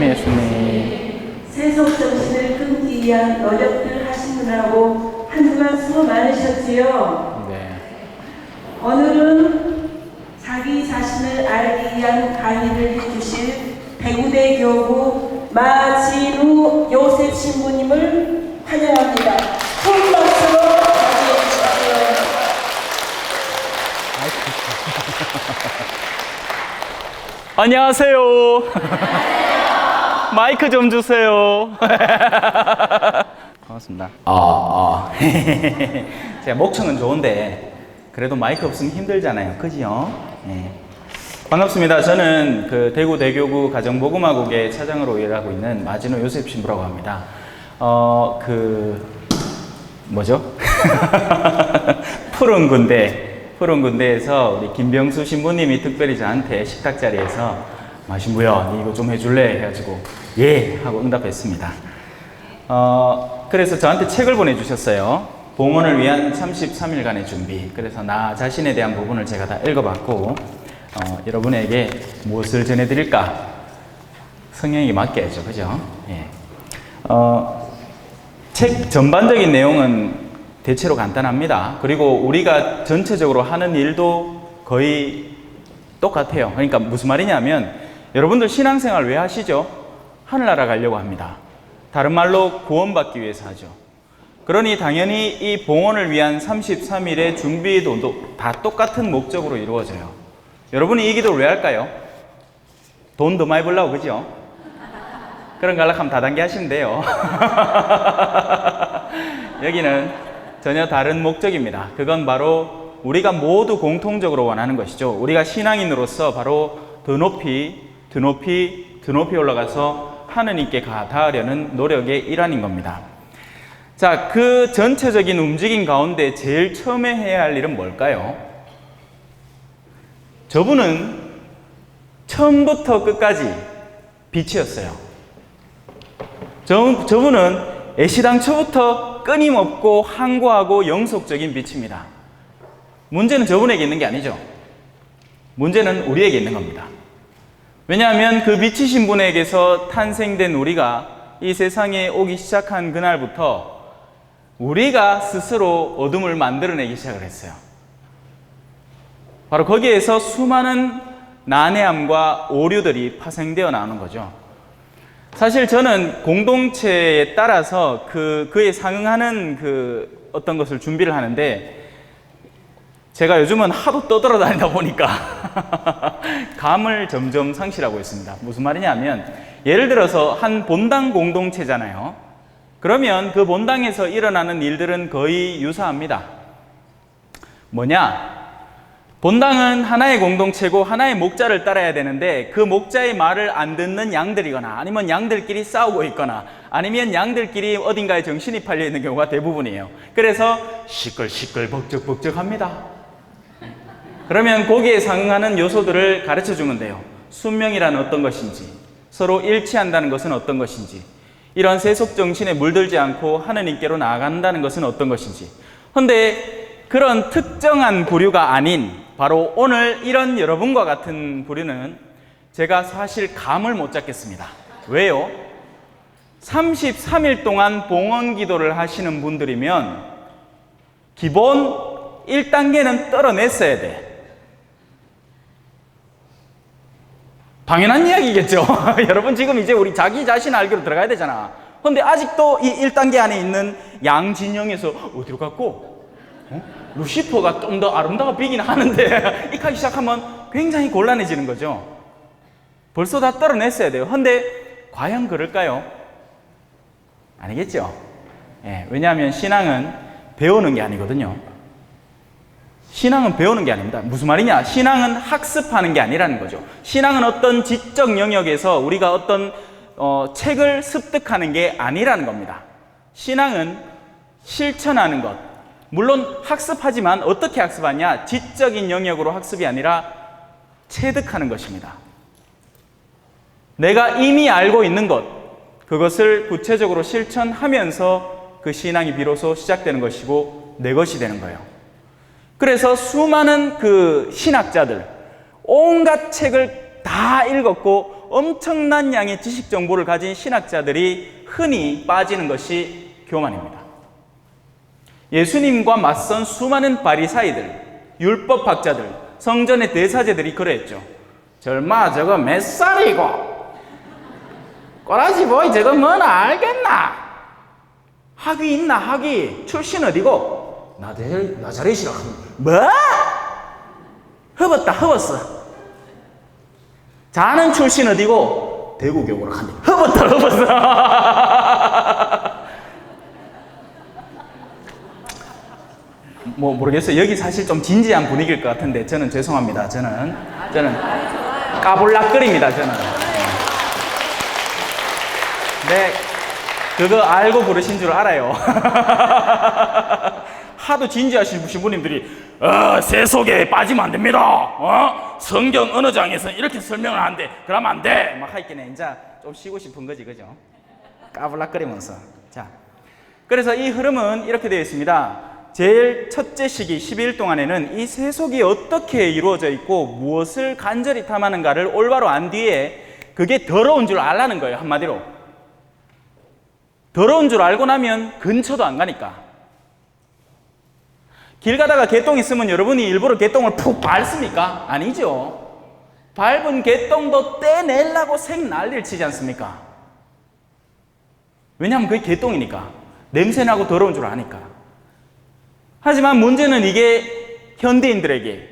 주님 예수님. 세속 정신을 끊기 위한 노력들 하시느라고 한동안 수고 많으셨지요. 네. 오늘은 자기 자신을 알기 위한 강의를 해주실 대구대 교구 마진우 요셉 신부님을 환영합니다. 큰 박수로 맞이해 주십시오. 안녕하세요. 마이크 좀 주세요. 반갑습니다. 제가 목청은 좋은데 그래도 마이크 없으면 힘들잖아요. 그죠? 네. 반갑습니다. 저는 그 대구 대교구 가정복음화국의 차장으로 일하고 있는 마진호 요셉 신부라고 합니다. 푸른 군대에서 우리 김병수 신부님이 특별히 저한테 식탁 자리에서 신부야, 이거 좀 해줄래? 해가지고 예! 하고 응답했습니다. 그래서 저한테 책을 보내주셨어요. 봉헌을 위한 33일간의 준비. 그래서 나 자신에 대한 부분을 제가 다 읽어봤고 여러분에게 무엇을 전해드릴까? 성령에게 맡겨야죠. 그죠? 예. 책 전반적인 내용은 대체로 간단합니다. 그리고 우리가 전체적으로 하는 일도 거의 똑같아요. 그러니까 무슨 말이냐면 여러분들 신앙생활 왜 하시죠? 하늘나라 가려고 합니다. 다른 말로 구원받기 위해서 하죠. 그러니 당연히 이 봉헌을 위한 33일의 준비도 다 똑같은 목적으로 이루어져요. 여러분이 이 기도를 왜 할까요? 돈 더 많이 벌려고, 그죠? 그런 거 하려면 다단계 하시면 돼요. 여기는 전혀 다른 목적입니다. 그건 바로 우리가 모두 공통적으로 원하는 것이죠. 우리가 신앙인으로서 바로 더 높이 올라가서 하느님께 닿으려는 노력의 일환인 겁니다. 자, 그 전체적인 움직임 가운데 제일 처음에 해야 할 일은 뭘까요? 저분은 처음부터 끝까지 빛이었어요. 저분은 애시당초부터 끊임없고 항고하고 영속적인 빛입니다. 문제는 저분에게 있는 게 아니죠. 문제는 우리에게 있는 겁니다. 왜냐하면 그 빛이신 분에게서 탄생된 우리가 이 세상에 오기 시작한 그날부터 우리가 스스로 어둠을 만들어내기 시작을 했어요. 바로 거기에서 수많은 난해함과 오류들이 파생되어 나오는 거죠. 사실 저는 공동체에 따라서 그에 상응하는 어떤 것을 준비를 하는데 제가 요즘은 하도 떠돌아다니다 보니까 감을 점점 상실하고 있습니다. 무슨 말이냐면 예를 들어서 한 본당 공동체잖아요. 그러면 그 본당에서 일어나는 일들은 거의 유사합니다. 뭐냐? 본당은 하나의 공동체고 하나의 목자를 따라야 되는데 그 목자의 말을 안 듣는 양들이거나 아니면 양들끼리 싸우고 있거나 아니면 양들끼리 어딘가에 정신이 팔려 있는 경우가 대부분이에요. 그래서 시끌시끌 벅적벅적합니다. 그러면 거기에 상응하는 요소들을 가르쳐 주면 돼요. 순명이란 어떤 것인지, 서로 일치한다는 것은 어떤 것인지, 이런 세속 정신에 물들지 않고 하느님께로 나아간다는 것은 어떤 것인지. 그런데 그런 특정한 부류가 아닌 바로 오늘 이런 여러분과 같은 부류는 제가 사실 감을 못 잡겠습니다. 왜요? 33일 동안 봉헌 기도를 하시는 분들이면 기본 1단계는 떨어냈어야 돼. 당연한 이야기겠죠. 여러분 지금 이제 우리 자기 자신 알기로 들어가야 되잖아. 근데 아직도 이 1단계 안에 있는 양진영에서 어디로 갔고? 루시퍼가 좀 더 아름다워 비긴 하는데 이 하기 시작하면 굉장히 곤란해지는 거죠. 벌써 다 떨어냈어야 돼요. 근데 과연 그럴까요? 아니겠죠. 예, 왜냐하면 신앙은 배우는 게 아니거든요. 신앙은 배우는 게 아닙니다. 무슨 말이냐? 신앙은 학습하는 게 아니라는 거죠. 신앙은 어떤 지적 영역에서 우리가 어떤 책을 습득하는 게 아니라는 겁니다. 신앙은 실천하는 것. 물론 학습하지만 어떻게 학습하냐? 지적인 영역으로 학습이 아니라 체득하는 것입니다. 내가 이미 알고 있는 것, 그것을 구체적으로 실천하면서 그 신앙이 비로소 시작되는 것이고 내 것이 되는 거예요. 그래서 수많은 그 신학자들, 온갖 책을 다 읽었고 엄청난 양의 지식 정보를 가진 신학자들이 흔히 빠지는 것이 교만입니다. 예수님과 맞선 수많은 바리사이들, 율법학자들, 성전의 대사제들이 그랬죠. 절마 저거 몇 살이고 꼬라지 보이 저거 뭐나 알겠나? 학위 있나 학위? 출신 어디고? 나자렛이라 하면 뭐? 허벗다 허벗어. 자는 출신 어디고? 대구교구로 간대. 허벗다 허벗어. 뭐 모르겠어요. 여기 사실 좀 진지한 분위기일 것 같은데 저는 죄송합니다. 저는 까불락거립니다. 저는. 네, 그거 알고 부르신 줄 알아요. 하도 진지하신 분님들이 세속에 빠지면 안 됩니다. 성경 어느 장에서 이렇게 설명을 하는데 그러면 안 돼. 막 하있겠네. 이제 좀 쉬고 싶은 거지, 그죠? 까불락거리면서. 자, 그래서 이 흐름은 이렇게 되어 있습니다. 제일 첫째 시기 12일 동안에는 이 세속이 어떻게 이루어져 있고 무엇을 간절히 탐하는가를 올바로 안 뒤에 그게 더러운 줄 알라는 거예요. 한마디로 더러운 줄 알고 나면 근처도 안 가니까. 길 가다가 개똥 있으면 여러분이 일부러 개똥을 푹 밟습니까? 아니죠. 밟은 개똥도 떼내려고 생 난리를 치지 않습니까? 왜냐하면 그게 개똥이니까. 냄새나고 더러운 줄 아니까. 하지만 문제는 이게 현대인들에게,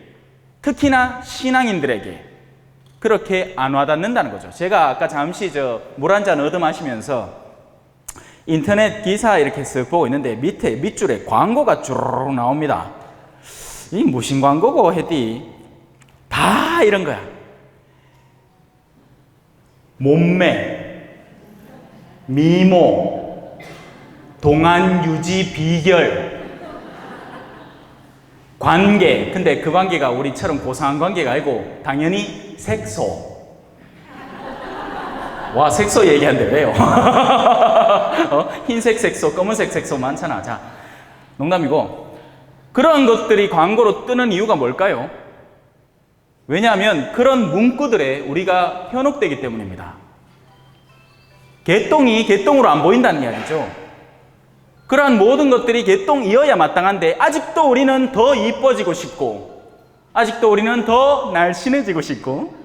특히나 신앙인들에게 그렇게 안 와닿는다는 거죠. 제가 아까 잠시 물 한 잔 얻어 마시면서 인터넷 기사 이렇게 쓱 보고 있는데 밑줄에 광고가 쭈르륵 나옵니다. 이 무슨 광고고 했더니 다 이런 거야. 몸매, 미모, 동안 유지 비결, 관계. 근데 그 관계가 우리처럼 고상한 관계가 아니고 당연히 색소. 와, 색소 얘기하는데 왜요? 흰색 색소, 검은색 색소 많잖아. 자, 농담이고 그런 것들이 광고로 뜨는 이유가 뭘까요? 왜냐하면 그런 문구들에 우리가 현혹되기 때문입니다. 개똥이 개똥으로 안 보인다는 이야기죠. 그러한 모든 것들이 개똥이어야 마땅한데 아직도 우리는 더 이뻐지고 싶고 아직도 우리는 더 날씬해지고 싶고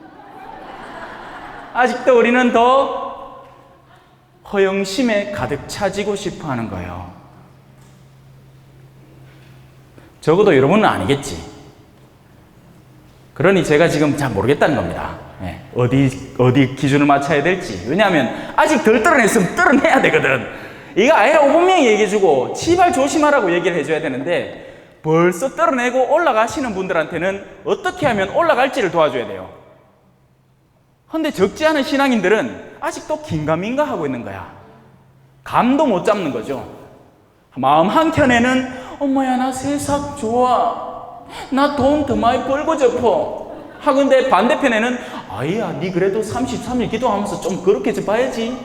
아직도 우리는 더 허영심에 가득 차지고 싶어 하는 거예요. 적어도 여러분은 아니겠지. 그러니 제가 지금 잘 모르겠다는 겁니다. 예, 어디 기준을 맞춰야 될지. 왜냐하면 아직 덜 떨어냈으면 떨어내야 되거든. 이거 아예 5분명히 얘기해주고 제발 조심하라고 얘기를 해줘야 되는데 벌써 떨어내고 올라가시는 분들한테는 어떻게 하면 올라갈지를 도와줘야 돼요. 그런데 적지 않은 신앙인들은 아직도 긴가민가 하고 있는 거야. 감도 못 잡는 거죠. 마음 한켠에는 엄마야 나 세상 좋아. 나 돈 더 많이 벌고 싶어. 하근데 반대편에는 아이야 니 그래도 33일 기도하면서 좀 그렇게 좀 봐야지.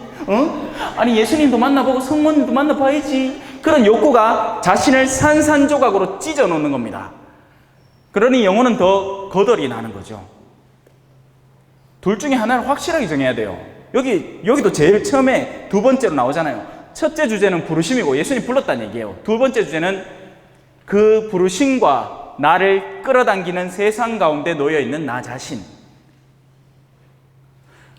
아니 예수님도 만나보고 성모님도 만나봐야지. 그런 욕구가 자신을 산산조각으로 찢어놓는 겁니다. 그러니 영혼은 더 거덜이 나는 거죠. 둘 중에 하나를 확실하게 정해야 돼요. 여기도 제일 처음에 두 번째로 나오잖아요. 첫째 주제는 부르심이고 예수님 불렀다는 얘기예요. 두 번째 주제는 그 부르심과 나를 끌어당기는 세상 가운데 놓여있는 나 자신.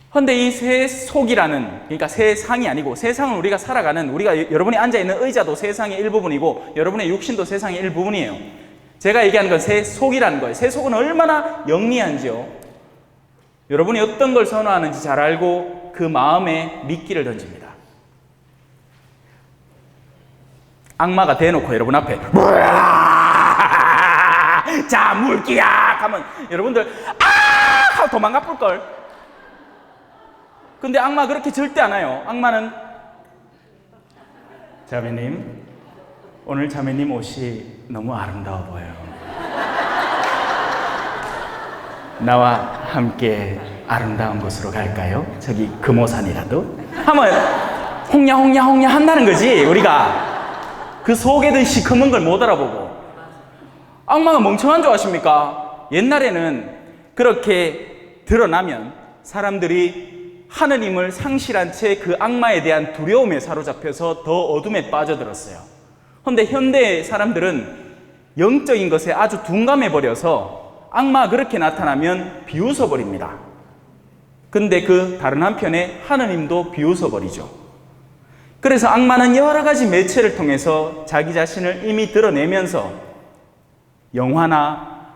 그런데 이 세속이라는, 그러니까 세상이 아니고 세상은 우리가 살아가는, 우리가 여러분이 앉아있는 의자도 세상의 일부분이고 여러분의 육신도 세상의 일부분이에요. 제가 얘기하는 건 세속이라는 거예요. 세속은 얼마나 영리한지요. 여러분이 어떤 걸 선호하는지 잘 알고 그 마음에 미끼를 던집니다. 악마가 대놓고 여러분 앞에 자 물기야 하면 여러분들 아 하고 도망가 뿔걸. 근데 악마 그렇게 절대 안 와요. 악마는 자매님 오늘 자매님 옷이 너무 아름다워 보여요. 나와 함께 아름다운 곳으로 갈까요? 저기 금오산이라도? 하면 홍냐 한다는 거지. 우리가 그 속에 든 시커먼 걸 못 알아보고. 악마가 멍청한 줄 아십니까? 옛날에는 그렇게 드러나면 사람들이 하느님을 상실한 채 그 악마에 대한 두려움에 사로잡혀서 더 어둠에 빠져들었어요. 그런데 현대 사람들은 영적인 것에 아주 둔감해버려서 악마가 그렇게 나타나면 비웃어버립니다. 근데 그 다른 한편에 하느님도 비웃어버리죠. 그래서 악마는 여러 가지 매체를 통해서 자기 자신을 이미 드러내면서 영화나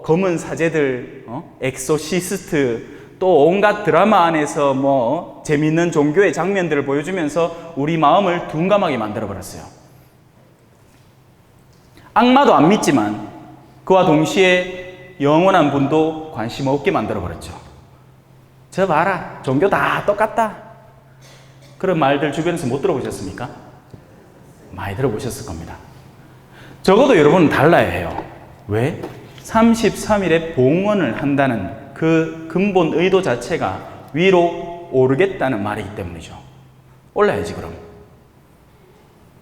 검은 사제들, 엑소시스트, 또 온갖 드라마 안에서 재밌는 종교의 장면들을 보여주면서 우리 마음을 둔감하게 만들어버렸어요. 악마도 안 믿지만 그와 동시에 영원한 분도 관심 없게 만들어버렸죠. 저 봐라, 종교 다 똑같다. 그런 말들 주변에서 못 들어보셨습니까? 많이 들어보셨을 겁니다. 적어도 여러분은 달라야 해요. 왜? 33일에 봉헌을 한다는 그 근본 의도 자체가 위로 오르겠다는 말이기 때문이죠. 올라야지 그럼.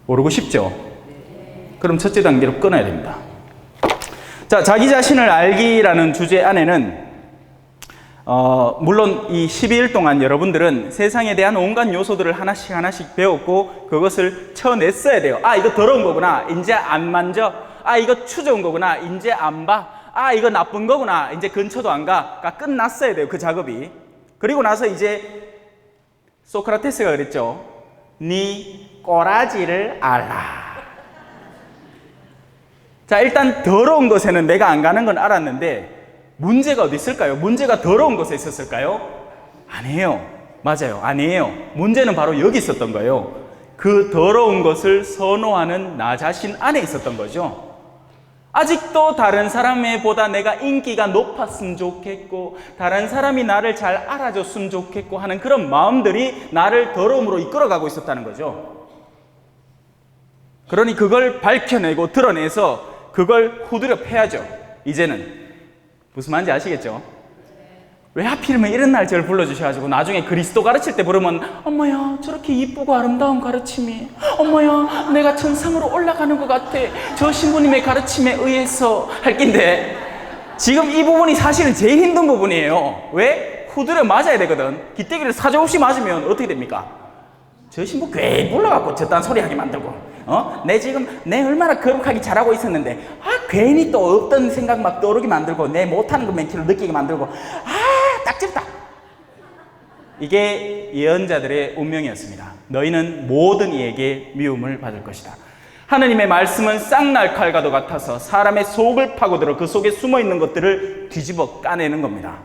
오르고 싶죠? 그럼 첫째 단계로 끊어야 됩니다. 자, 자기 자신을 알기라는 주제 안에는 물론 이 12일 동안 여러분들은 세상에 대한 온갖 요소들을 하나씩 배웠고 그것을 쳐냈어야 돼요. 아, 이거 더러운 거구나. 이제 안 만져. 아, 이거 추저운 거구나. 이제 안 봐. 아, 이거 나쁜 거구나. 이제 근처도 안 가. 그러니까 끝났어야 돼요. 그 작업이. 그리고 나서 이제 소크라테스가 그랬죠. 네 꼬라지를 알라. 자, 일단 더러운 것에는 내가 안 가는 건 알았는데 문제가 어디 있을까요? 문제가 더러운 것에 있었을까요? 아니에요. 맞아요. 아니에요. 문제는 바로 여기 있었던 거예요. 그 더러운 것을 선호하는 나 자신 안에 있었던 거죠. 아직도 다른 사람보다 내가 인기가 높았으면 좋겠고 다른 사람이 나를 잘 알아줬으면 좋겠고 하는 그런 마음들이 나를 더러움으로 이끌어가고 있었다는 거죠. 그러니 그걸 밝혀내고 드러내서 그걸 후드려 패야죠. 이제는. 무슨 말인지 아시겠죠? 왜 하필이면 이런 날 저를 불러주셔가지고 나중에 그리스도 가르칠 때 부르면 어머야 저렇게 이쁘고 아름다운 가르침이 어머야 내가 천상으로 올라가는 것 같아 저 신부님의 가르침에 의해서 할 낀데 지금 이 부분이 사실은 제일 힘든 부분이에요. 왜? 후드려 맞아야 되거든. 기대기를 사정없이 맞으면 어떻게 됩니까? 저 신부 괜히 불러갖고 저딴 소리 하게 만들고 내 얼마나 거룩하게 잘하고 있었는데 괜히 또 없던 생각 막 떠오르게 만들고 내 못하는 거 멘트를 느끼게 만들고 딱집다. 이게 예언자들의 운명이었습니다. 너희는 모든 이에게 미움을 받을 것이다. 하느님의 말씀은 쌍날칼과도 같아서 사람의 속을 파고들어 그 속에 숨어있는 것들을 뒤집어 까내는 겁니다.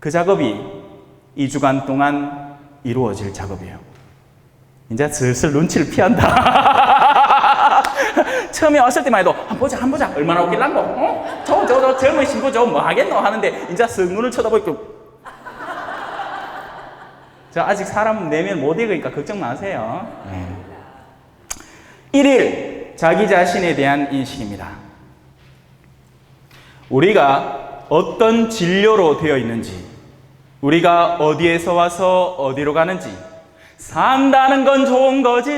그 작업이 2주간 동안 이루어질 작업이에요. 이제 슬슬 눈치를 피한다. 처음에 왔을 때만 해도 한번 보자 얼마나 웃길란고 저 젊은 신부 뭐 하겠노 하는데 이제 쓱 눈을 쳐다보고 저 아직 사람 내면 못 읽으니까 걱정 마세요. 1일 자기 자신에 대한 인식입니다. 우리가 어떤 진료로 되어 있는지, 우리가 어디에서 와서 어디로 가는지, 산다는 건 좋은 거지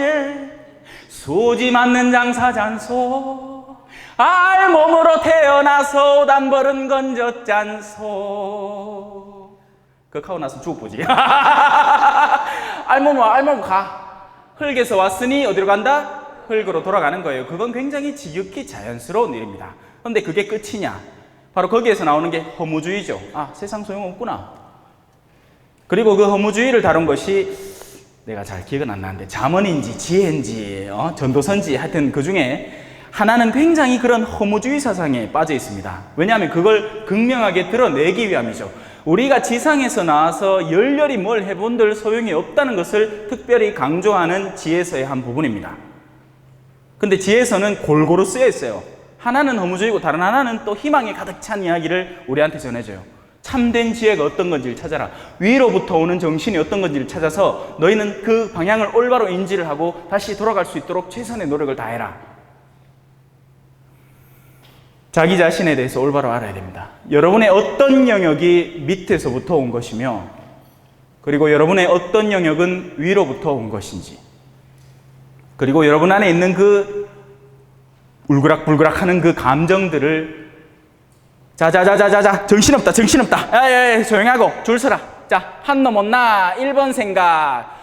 수지 맞는 장사잔소 알몸으로 태어나서 오단 벌은 건졌잔소 그거 하고 나서 죽어보지. 알몸으로 가. 흙에서 왔으니 어디로 간다? 흙으로 돌아가는 거예요. 그건 굉장히 지극히 자연스러운 일입니다. 그런데 그게 끝이냐? 바로 거기에서 나오는 게 허무주의죠. 세상 소용없구나. 그리고 그 허무주의를 다룬 것이 내가 잘 기억은 안 나는데 잠언인지 지혜인지 전도서인지 하여튼 그 중에 하나는 굉장히 그런 허무주의 사상에 빠져 있습니다. 왜냐하면 그걸 극명하게 드러내기 위함이죠. 우리가 지상에서 나와서 열렬히 뭘 해본들 소용이 없다는 것을 특별히 강조하는 지혜서의 한 부분입니다. 근데 지혜서는 골고루 쓰여 있어요. 하나는 허무주의고 다른 하나는 또 희망에 가득 찬 이야기를 우리한테 전해줘요. 참된 지혜가 어떤 건지를 찾아라. 위로부터 오는 정신이 어떤 건지를 찾아서 너희는 그 방향을 올바로 인지를 하고 다시 돌아갈 수 있도록 최선의 노력을 다해라. 자기 자신에 대해서 올바로 알아야 됩니다. 여러분의 어떤 영역이 밑에서부터 온 것이며 그리고 여러분의 어떤 영역은 위로부터 온 것인지 그리고 여러분 안에 있는 그 울그락불그락 하는 그 감정들을 자자자자자자 정신없다 야야야 조용히 하고 줄 서라 자, 한 놈은 나 1번 생각.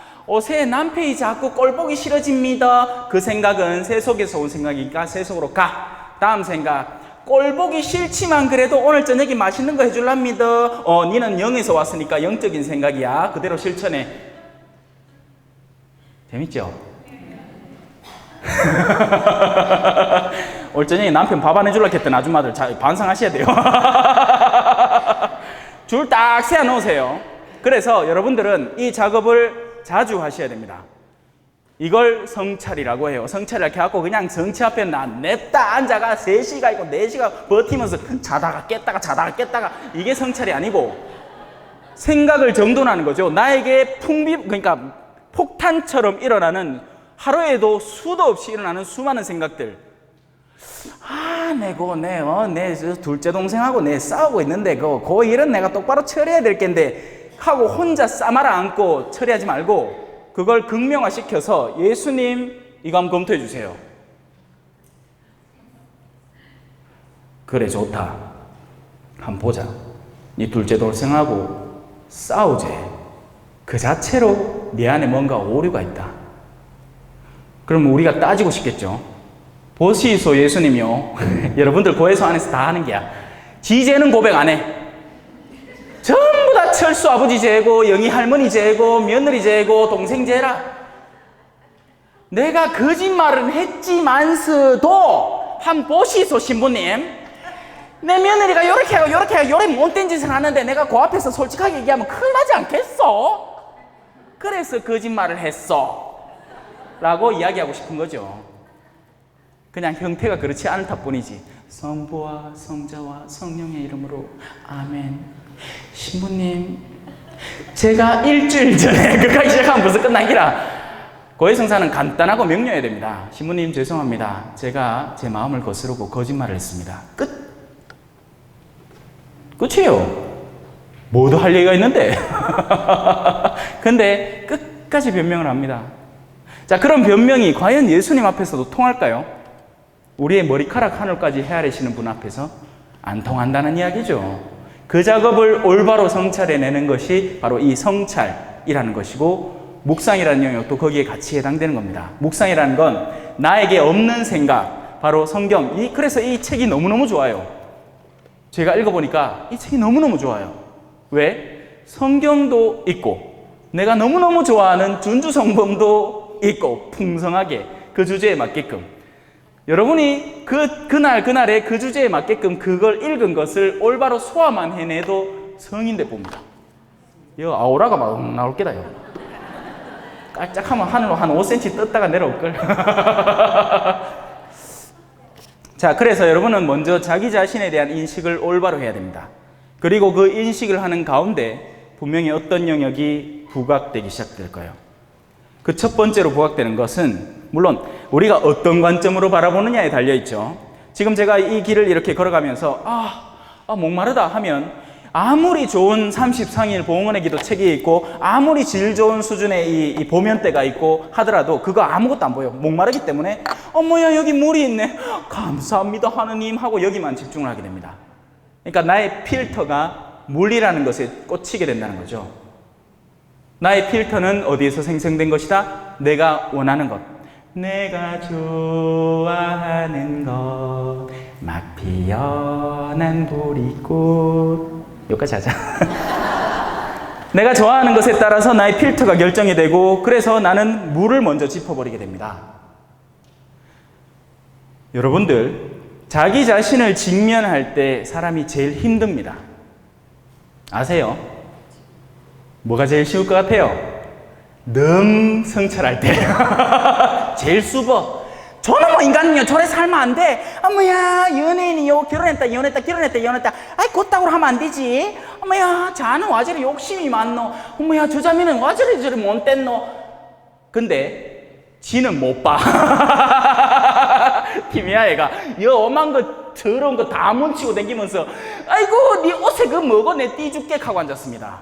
새 남편이 자꾸 꼴 보기 싫어집니다. 그 생각은 새 속에서 온 생각이니까 새 속으로 가. 다음 생각. 꼴 보기 싫지만 그래도 오늘 저녁에 맛있는 거 해줄랍니다. 니는 영에서 왔으니까 영적인 생각이야. 그대로 실천해. 재밌죠? 오늘 저녁에 남편 밥 안 해줄라 했던 아줌마들 잘 반성하셔야 돼요. 줄 딱 세워 놓으세요. 그래서 여러분들은 이 작업을 자주 하셔야 됩니다. 이걸 성찰이라고 해요. 성찰을 이렇게 하고 그냥 성취 앞에 냅다 앉아가 3시간 있고 4시간 버티면서 자다가 깼다가 이게 성찰이 아니고 생각을 정돈하는 거죠. 나에게 그러니까 폭탄처럼 일어나는 하루에도 수도 없이 일어나는 수많은 생각들. 내 둘째 동생하고 내 싸우고 있는데 그 일은 내가 똑바로 처리해야 될 겐데 하고 혼자 싸마라 안고 처리하지 말고 그걸 극명화시켜서 예수님 이거 한번 검토해 주세요. 그래 좋다. 한번 보자. 네 둘째 동생하고 싸우지. 그 자체로 네 안에 뭔가 오류가 있다. 그럼 우리가 따지고 싶겠죠. 보시소 예수님이요. 여러분들 고해소 안에서 다 하는 게야. 지죄는 고백 안 해. 전부 다 철수 아버지 죄고 영희 할머니 죄고 며느리 죄고 동생 죄라. 내가 거짓말은 했지만서도 한 보시소 신부님. 내 며느리가 요렇게 하고 요래 못된 짓을 하는데 내가 그 앞에서 솔직하게 얘기하면 큰일 나지 않겠어? 그래서 거짓말을 했어 라고 이야기하고 싶은 거죠. 그냥 형태가 그렇지 않다 뿐이지. 성부와 성자와 성령의 이름으로 아멘. 신부님, 제가 일주일 전에 그까지 시작하면 벌써 끝나기라. 고해성사는 간단하고 명료해야 됩니다. 신부님 죄송합니다. 제가 제 마음을 거스르고 거짓말을 했습니다. 끝이에요. 뭐도 할 얘기가 있는데. 근데 끝까지 변명을 합니다. 자, 그런 변명이 과연 예수님 앞에서도 통할까요? 우리의 머리카락 하늘까지 헤아리시는 분 앞에서 안 통한다는 이야기죠. 그 작업을 올바로 성찰해내는 것이 바로 이 성찰이라는 것이고, 묵상이라는 영역도 거기에 같이 해당되는 겁니다. 묵상이라는 건 나에게 없는 생각, 바로 성경. 그래서 이 책이 너무너무 좋아요. 제가 읽어보니까 이 책이 너무너무 좋아요. 왜? 성경도 있고 내가 너무너무 좋아하는 준주성범도 있고 풍성하게 그 주제에 맞게끔 여러분이 그날의 그 주제에 맞게끔 그걸 읽은 것을 올바로 소화만 해내도 성인대 봅니다. 이거 아우라가 막 나올 게다. 깔짝하면 하늘로 한 5cm 떴다가 내려올걸. 자, 그래서 여러분은 먼저 자기 자신에 대한 인식을 올바로 해야 됩니다. 그리고 그 인식을 하는 가운데 분명히 어떤 영역이 부각되기 시작될 거예요. 그 첫 번째로 부각되는 것은 물론 우리가 어떤 관점으로 바라보느냐에 달려있죠. 지금 제가 이 길을 이렇게 걸어가면서 목마르다 하면 아무리 좋은 30상일 봉헌의 기도 책이 있고 아무리 질 좋은 수준의 이 보면대가 있고 하더라도 그거 아무것도 안 보여. 목마르기 때문에 어머야 여기 물이 있네. 감사합니다 하느님 하고 여기만 집중을 하게 됩니다. 그러니까 나의 필터가 물이라는 것에 꽂히게 된다는 거죠. 나의 필터는 어디에서 생성된 것이다? 내가 원하는 것. 내가 좋아하는 것, 막 피어난 보리꽃. 여기까지 하자. 내가 좋아하는 것에 따라서 나의 필터가 결정이 되고, 그래서 나는 물을 먼저 짚어버리게 됩니다. 여러분들, 자기 자신을 직면할 때 사람이 제일 힘듭니다. 아세요? 뭐가 제일 쉬울 것 같아요? 너무 성찰할 때. 제일 수버. 저는 뭐 인간이요. 저래 살면 안 돼. 어머야, 연예인이요. 결혼했다. 아이, 곧다고 하면 안 되지. 어머야, 자는 와 저리 욕심이 많노. 어머야, 저 자매는 와 저리 못 됐노. 근데, 지는 못 봐. 팀이야, 얘가. 엄한 거, 더러운 거 다 뭉치고 다니면서, 아이고, 네 옷에 그 뭐고 내 띠 죽게 하고 앉았습니다.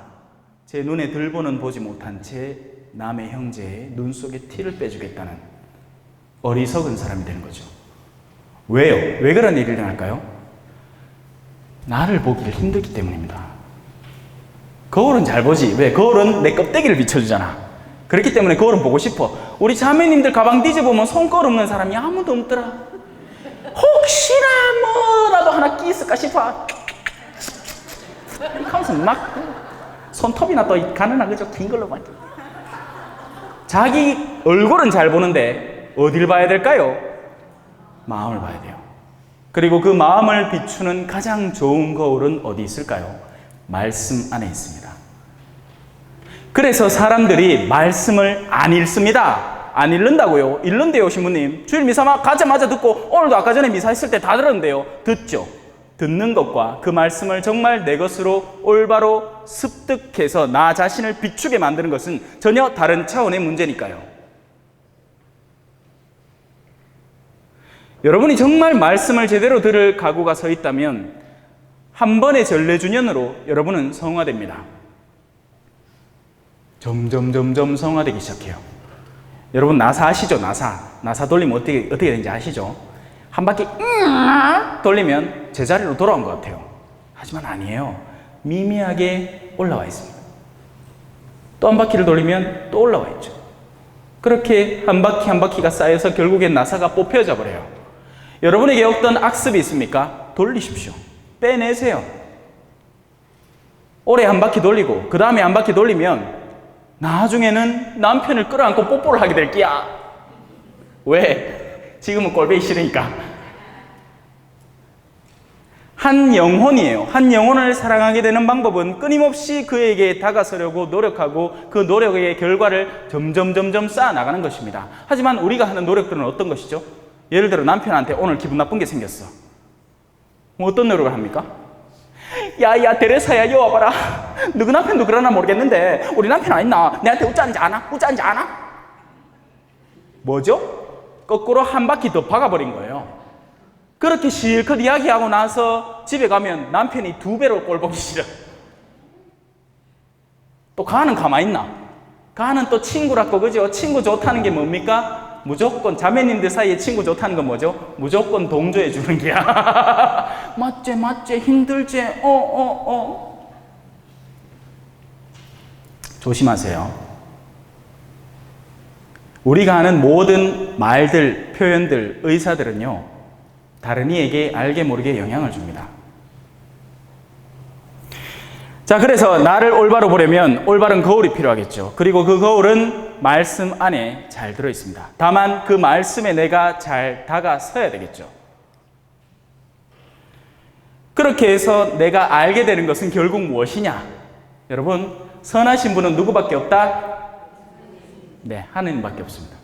제 눈에 들보는 보지 못한 채 남의 형제의 눈 속에 티를 빼주겠다는 어리석은 사람이 되는 거죠. 왜요? 왜 그런 일이 일어날까요? 나를 보기를 힘들기 때문입니다. 거울은 잘 보지. 왜? 거울은 내 껍데기를 비춰주잖아. 그렇기 때문에 거울은 보고 싶어. 우리 자매님들 가방 뒤져보면 손거울 없는 사람이 아무도 없더라. 혹시나 뭐라도 하나 끼 있을까 싶어. 이렇게 하면서 막 손톱이나 또 가느나 그저 긴 걸로 막. 자기 얼굴은 잘 보는데 어딜 봐야 될까요? 마음을 봐야 돼요. 그리고 그 마음을 비추는 가장 좋은 거울은 어디 있을까요? 말씀 안에 있습니다. 그래서 사람들이 말씀을 안 읽습니다. 안 읽는다고요? 읽는데요, 신부님. 주일 미사 가자마자 듣고 오늘도 아까 전에 미사했을 때 다 들었는데요. 듣죠. 듣는 것과 그 말씀을 정말 내 것으로 올바로 습득해서 나 자신을 비추게 만드는 것은 전혀 다른 차원의 문제니까요. 여러분이 정말 말씀을 제대로 들을 각오가 서 있다면 한 번의 전래주년으로 여러분은 성화됩니다. 점점 성화되기 시작해요. 여러분 나사 아시죠? 나사 돌리면 어떻게 되는지 아시죠? 한 바퀴 돌리면 제자리로 돌아온 것 같아요. 하지만 아니에요. 미미하게 올라와 있습니다. 또 한 바퀴를 돌리면 또 올라와 있죠. 그렇게 한 바퀴 한 바퀴가 쌓여서 결국엔 나사가 뽑혀져 버려요. 여러분에게 어떤 악습이 있습니까? 돌리십시오. 빼내세요. 오래 한 바퀴 돌리고 그 다음에 한 바퀴 돌리면 나중에는 남편을 끌어안고 뽀뽀를 하게 될 끼야. 왜? 지금은 꼴보기 싫으니까. 한 영혼이에요. 한 영혼을 사랑하게 되는 방법은 끊임없이 그에게 다가서려고 노력하고 그 노력의 결과를 점점 쌓아나가는 것입니다. 하지만 우리가 하는 노력들은 어떤 것이죠? 예를 들어 남편한테 오늘 기분 나쁜 게 생겼어. 어떤 노력을 합니까? 야 데레사야 이리 와봐라. 너희 남편도 그러나 모르겠는데 우리 남편 안 있나? 내한테 웃자는지 아나? 뭐죠? 거꾸로 한 바퀴 더 박아버린 거예요. 그렇게 실컷 이야기하고 나서 집에 가면 남편이 2배로 꼴보기 싫어. 또 가는 가만히 있나? 가는 또 친구라고 그죠? 친구 좋다는 게 뭡니까? 무조건 자매님들 사이에 친구 좋다는 건 뭐죠? 무조건 동조해 주는 게야. 맞지 힘들지 조심하세요. 우리가 하는 모든 말들, 표현들, 의사들은요 다른 이에게 알게 모르게 영향을 줍니다. 자, 그래서 나를 올바로 보려면 올바른 거울이 필요하겠죠. 그리고 그 거울은 말씀 안에 잘 들어있습니다. 다만 그 말씀에 내가 잘 다가서야 되겠죠. 그렇게 해서 내가 알게 되는 것은 결국 무엇이냐? 여러분, 선하신 분은 누구밖에 없다? 네, 하느님밖에 없습니다.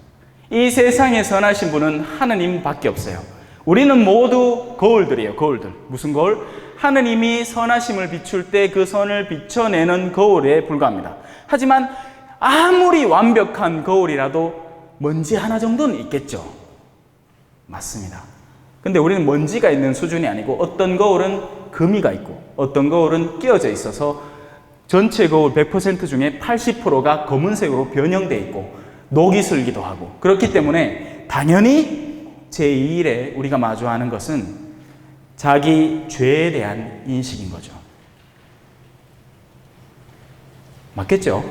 이 세상에 선하신 분은 하느님밖에 없어요. 우리는 모두 거울들이에요. 거울들. 무슨 거울? 하느님이 선하심을 비출 때 그 선을 비춰내는 거울에 불과합니다. 하지만 아무리 완벽한 거울이라도 먼지 하나 정도는 있겠죠. 맞습니다. 근데 우리는 먼지가 있는 수준이 아니고 어떤 거울은 금이가 있고 어떤 거울은 끼어져 있어서 전체 거울 100% 중에 80%가 검은색으로 변형되어 있고 녹이 슬기도 하고 그렇기 때문에 당연히 제2일에 우리가 마주하는 것은 자기 죄에 대한 인식인 거죠. 맞겠죠?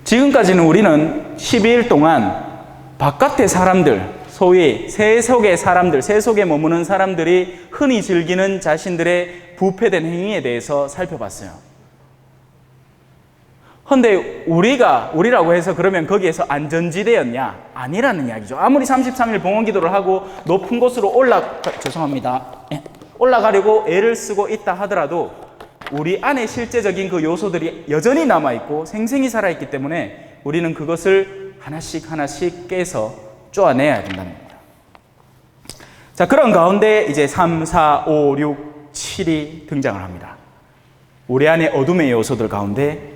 지금까지는 우리는 12일 동안 바깥의 사람들, 소위 세속의 사람들, 세속에 머무는 사람들이 흔히 즐기는 자신들의 부패된 행위에 대해서 살펴봤어요. 근데 우리라고 해서 그러면 거기에서 안전지대였냐? 아니라는 이야기죠. 아무리 33일 봉헌 기도를 하고 높은 곳으로 올라가려고 애를 쓰고 있다 하더라도 우리 안에 실제적인 그 요소들이 여전히 남아있고 생생히 살아있기 때문에 우리는 그것을 하나씩 깨서 쪼아내야 된다는 겁니다. 자, 그런 가운데 이제 3, 4, 5, 6, 7이 등장을 합니다. 우리 안에 어둠의 요소들 가운데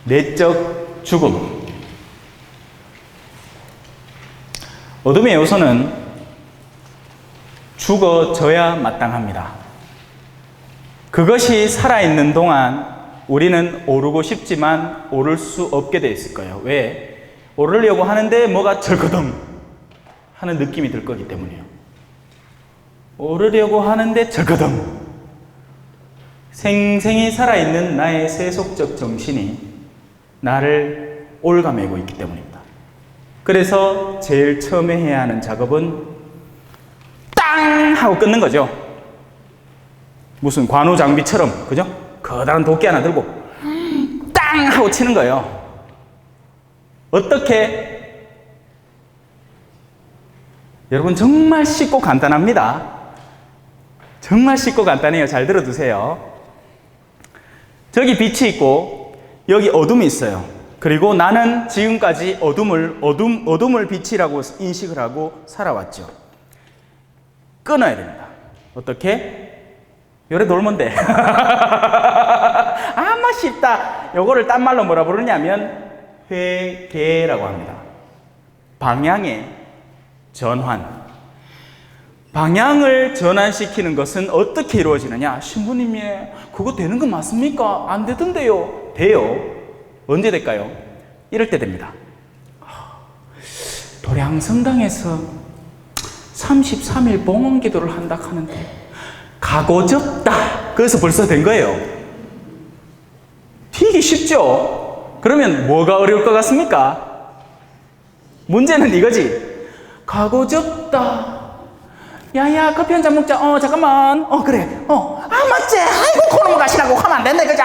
내적 죽음. 어둠의 요소는 죽어져야 마땅합니다. 그것이 살아있는 동안 우리는 오르고 싶지만 오를 수 없게 돼 있을 거예요. 왜? 오르려고 하는데 뭐가 절거덩 하는 느낌이 들 거기 때문이에요. 오르려고 하는데 절거덩. 생생히 살아있는 나의 세속적 정신이 나를 올가매고 있기 때문입니다. 그래서 제일 처음에 해야 하는 작업은 땅! 하고 끊는 거죠. 무슨 관우 장비처럼, 그죠? 커다란 도끼 하나 들고 땅! 하고 치는 거예요. 어떻게? 여러분, 정말 쉽고 간단합니다. 정말 쉽고 간단해요. 잘 들어두세요. 저기 빛이 있고 여기 어둠이 있어요. 그리고 나는 지금까지 어둠을 빛이라고 인식을 하고 살아왔죠. 끊어야 됩니다. 어떻게? 요래 돌면 돼. 아마 쉽다. 요거를 딴 말로 뭐라 부르냐면 회개라고 합니다. 방향의 전환. 방향을 전환시키는 것은 어떻게 이루어지느냐? 신부님이 그거 되는 거 맞습니까? 안 되던데요. 돼요. 언제 될까요? 이럴 때 됩니다. 도량성당에서 33일 봉헌기도를 한다 하는데 가고졌다. 그래서 벌써 된 거예요. 되게 쉽죠? 그러면 뭐가 어려울 것 같습니까? 문제는 이거지. 가고졌다. 야야, 커피 한 잔 먹자. 잠깐만. 그래. 맞지. 아이고, 코너만 가시라고 하면 안 된다, 그죠?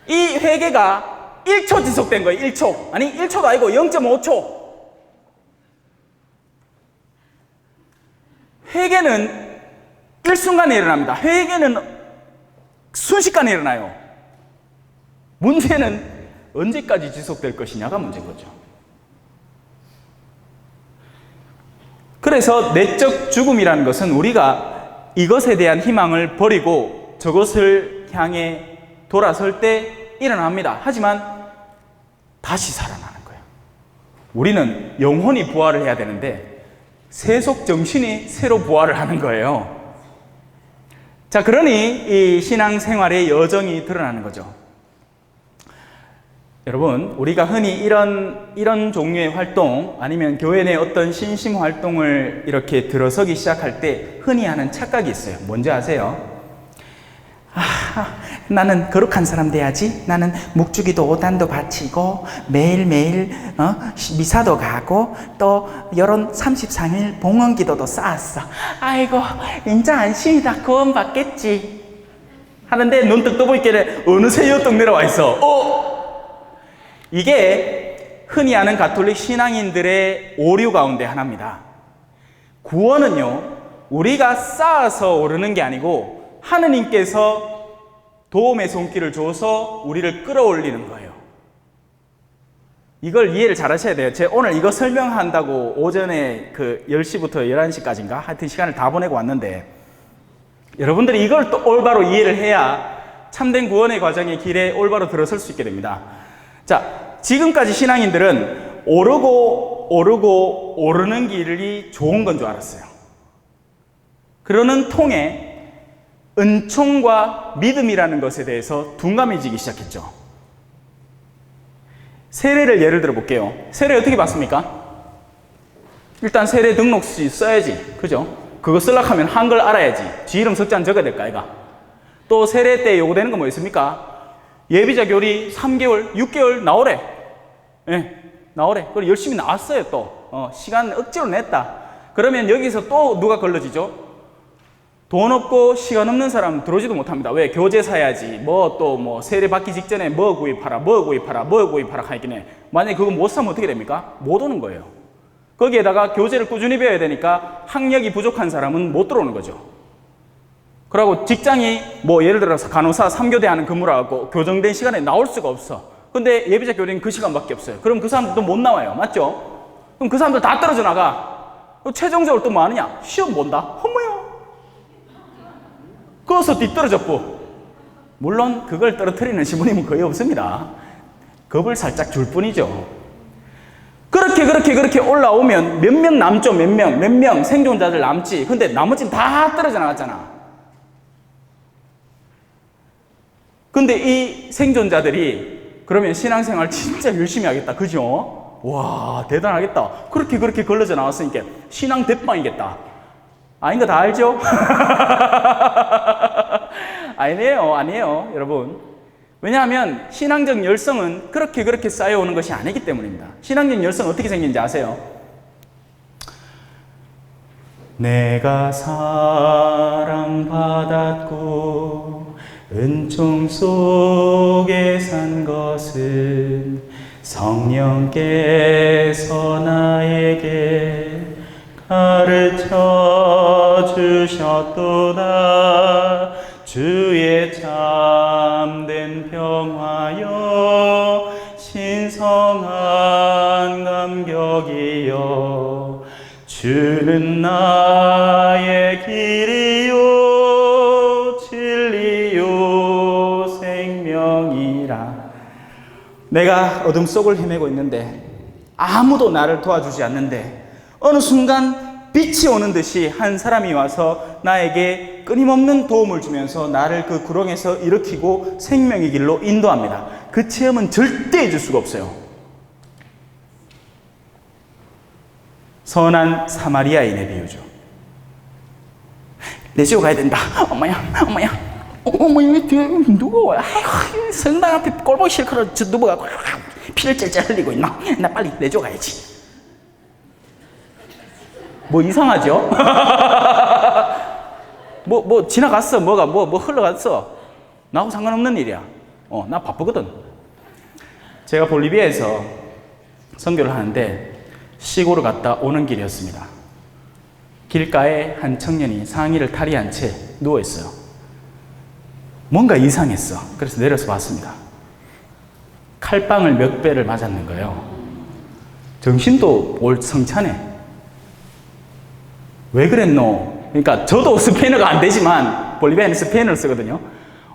이 회개가 1초 지속된 거예요. 1초. 아니, 1초도 아니고 0.5초. 회개는 일순간에 일어납니다. 회개는 순식간에 일어나요. 문제는 언제까지 지속될 것이냐가 문제인 거죠. 그래서 내적 죽음이라는 것은 우리가 이것에 대한 희망을 버리고 저것을 향해 돌아설 때 일어납니다. 하지만 다시 살아나는 거예요. 우리는 영혼이 부활을 해야 되는데 세속 정신이 새로 부활을 하는 거예요. 자, 그러니 이 신앙생활의 여정이 드러나는 거죠. 여러분, 우리가 흔히 이런 종류의 활동, 아니면 교회 내 어떤 신심 활동을 이렇게 들어서기 시작할 때 흔히 하는 착각이 있어요. 뭔지 아세요? 나는 거룩한 사람 돼야지. 나는 묵주기도 5단도 바치고 매일매일 미사도 가고 또 이런 33일 봉헌기도도 쌓았어. 아이고, 이제 안심이다. 구원 받겠지. 하는데 눈 뜨 보이길래 어느새 여떡 내려와 있어. 이게 흔히 아는 가톨릭 신앙인들의 오류 가운데 하나입니다. 구원은요, 우리가 쌓아서 오르는 게 아니고 하느님께서 도움의 손길을 줘서 우리를 끌어올리는 거예요. 이걸 이해를 잘 하셔야 돼요. 제가 오늘 이거 설명한다고 오전에 10시부터 11시까지인가 하여튼 시간을 다 보내고 왔는데, 여러분들이 이걸 또 올바로 이해를 해야 참된 구원의 과정의 길에 올바로 들어설 수 있게 됩니다. 자, 지금까지 신앙인들은 오르는 길이 좋은 건 줄 알았어요. 그러는 통에 은총과 믿음이라는 것에 대해서 둔감해지기 시작했죠. 세례를 예를 들어 볼게요. 세례 어떻게 받습니까? 일단 세례 등록시 써야지. 그죠? 그거 쓰려고 하면 한글 알아야지. 지 이름 석자 적어야 될까, 아이가? 또 세례 때 요구되는 건 뭐 있습니까? 예비자 교리 3개월, 6개월 나오래. 예, 나오래. 그리고 열심히 나왔어요, 또. 시간 억지로 냈다. 그러면 여기서 또 누가 걸러지죠? 돈 없고 시간 없는 사람 들어오지도 못합니다. 왜? 교재 사야지. 세례 받기 직전에 뭐 구입하라 하긴 해. 만약에 그거 못 사면 어떻게 됩니까? 못 오는 거예요. 거기에다가 교재를 꾸준히 배워야 되니까 학력이 부족한 사람은 못 들어오는 거죠. 그리고 직장이 예를 들어서 간호사 3교대 하는 근무라 갖고 교정된 시간에 나올 수가 없어. 근데 예비자 교리는 그 시간밖에 없어요. 그럼 그 사람들도 못 나와요. 맞죠? 그럼 그 사람들 다 떨어져 나가. 최종적으로 또 뭐 하느냐? 시험 본다? 헛모요. 그래서 뒤떨어졌고. 물론 그걸 떨어뜨리는 신부님은 거의 없습니다. 겁을 살짝 줄 뿐이죠. 그렇게 올라오면 몇 명 남죠. 몇 명 생존자들 남지. 근데 나머지는 다 떨어져 나갔잖아. 근데 이 생존자들이 그러면 신앙생활 진짜 열심히 하겠다. 그죠? 와, 대단하겠다. 그렇게 걸러져 나왔으니까 신앙 대빵이겠다. 아닌 거 다 알죠? 아니에요, 여러분. 왜냐하면 신앙적 열성은 그렇게 쌓여오는 것이 아니기 때문입니다. 신앙적 열성은 어떻게 생긴지 아세요? 내가 사랑받았고 은총 속에 산 것은 성령께서 나에게 가르쳐 주셨도다. 주의 참된 평화여 신성한 감격이여 주는 나의 길이요 진리요 생명이라. 내가 어둠 속을 헤매고 있는데 아무도 나를 도와주지 않는데 어느 순간 빛이 오는 듯이 한 사람이 와서 나에게 끊임없는 도움을 주면서 나를 그 구렁에서 일으키고 생명의 길로 인도합니다. 그 체험은 절대 잊을 수가 없어요. 선한 사마리아인의 비유죠. 내 집에 가야 된다. 엄마야, 누가 와? 성당 앞에 꼴보기 싫거든. 저 누가 피를 찔찔 흘리고 있나? 나 빨리 내 집에 가야지. 뭐 이상하죠? 뭐 지나갔어. 뭐가 흘러갔어. 나하고 상관없는 일이야. 나 바쁘거든. 제가 볼리비아에서 선교를 하는데 시골을 갔다 오는 길이었습니다. 길가에 한 청년이 상의를 탈의한 채 누워있어요. 뭔가 이상했어. 그래서 내려서 봤습니다. 칼빵을 몇 배를 맞았는 거예요. 정신도 올성차네. 왜 그랬노? 그러니까 저도 스페인어가 안 되지만 볼리비아는 스페인어를 쓰거든요.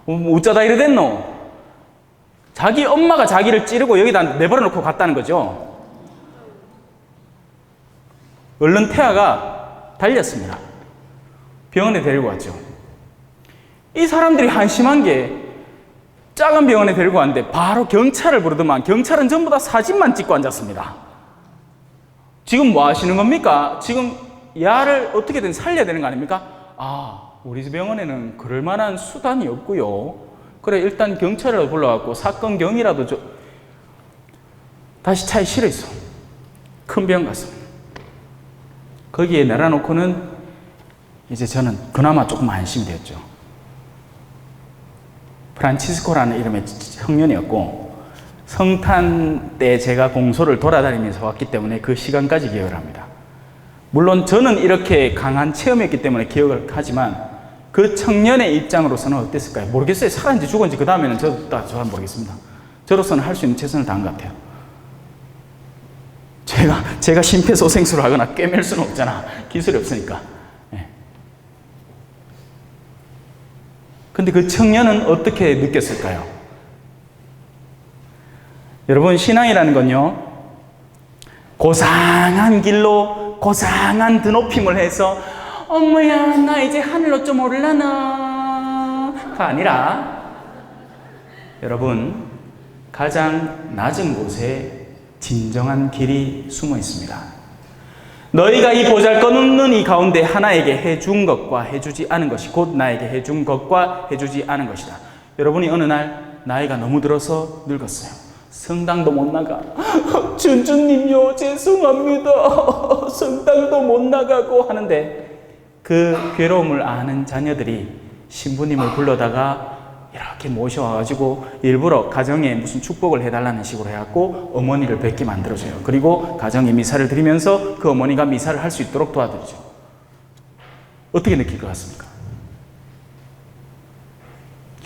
어쩌다 이래 됐노? 자기 엄마가 자기를 찌르고 여기다 내버려 놓고 갔다는 거죠. 얼른 태아가 달렸습니다. 병원에 데리고 왔죠. 이 사람들이 한심한 게 작은 병원에 데리고 왔는데 바로 경찰을 부르더만 경찰은 전부 다 사진만 찍고 앉았습니다. 지금 뭐 하시는 겁니까? 지금 야를 어떻게든 살려야 되는 거 아닙니까? 우리 병원에는 그럴 만한 수단이 없고요. 그래 일단 경찰을 불러갖고 사건 경위라도 다시 차에 실어있어. 큰 병원 갔습니다. 거기에 내려놓고는 이제 저는 그나마 조금 안심이 되었죠. 프란치스코라는 이름의 청년이었고 성탄 때 제가 공소를 돌아다니면서 왔기 때문에 그 시간까지 기억을 합니다. 물론 저는 이렇게 강한 체험이었기 때문에 기억을 하지만 그 청년의 입장으로서는 어땠을까요? 모르겠어요. 살았는지 죽었는지 그 다음에는 저는 모르겠습니다. 저로서는 할 수 있는 최선을 다한 것 같아요. 제가 심폐소생술을 하거나 꿰맬 수는 없잖아. 기술이 없으니까. 근데 그 청년은 어떻게 느꼈을까요? 여러분, 신앙이라는 건요, 고상한 길로 고상한 드높임을 해서 엄마야 나 이제 하늘로 좀 올라나가 아니라 여러분, 가장 낮은 곳에 진정한 길이 숨어 있습니다. 너희가 이 보잘것없는 이 가운데 하나에게 해준 것과 해주지 않은 것이 곧 나에게 해준 것과 해주지 않은 것이다. 여러분이 어느 날 나이가 너무 들어서 늙었어요. 성당도 못 나가. 준주님요 죄송합니다. 성당도 못 나가고 하는데 그 괴로움을 아는 자녀들이 신부님을 불러다가 이렇게 모셔와가지고 일부러 가정에 무슨 축복을 해달라는 식으로 해갖고 어머니를 뵙게 만들어줘요. 그리고 가정에 미사를 드리면서 그 어머니가 미사를 할 수 있도록 도와드리죠. 어떻게 느낄 것 같습니까?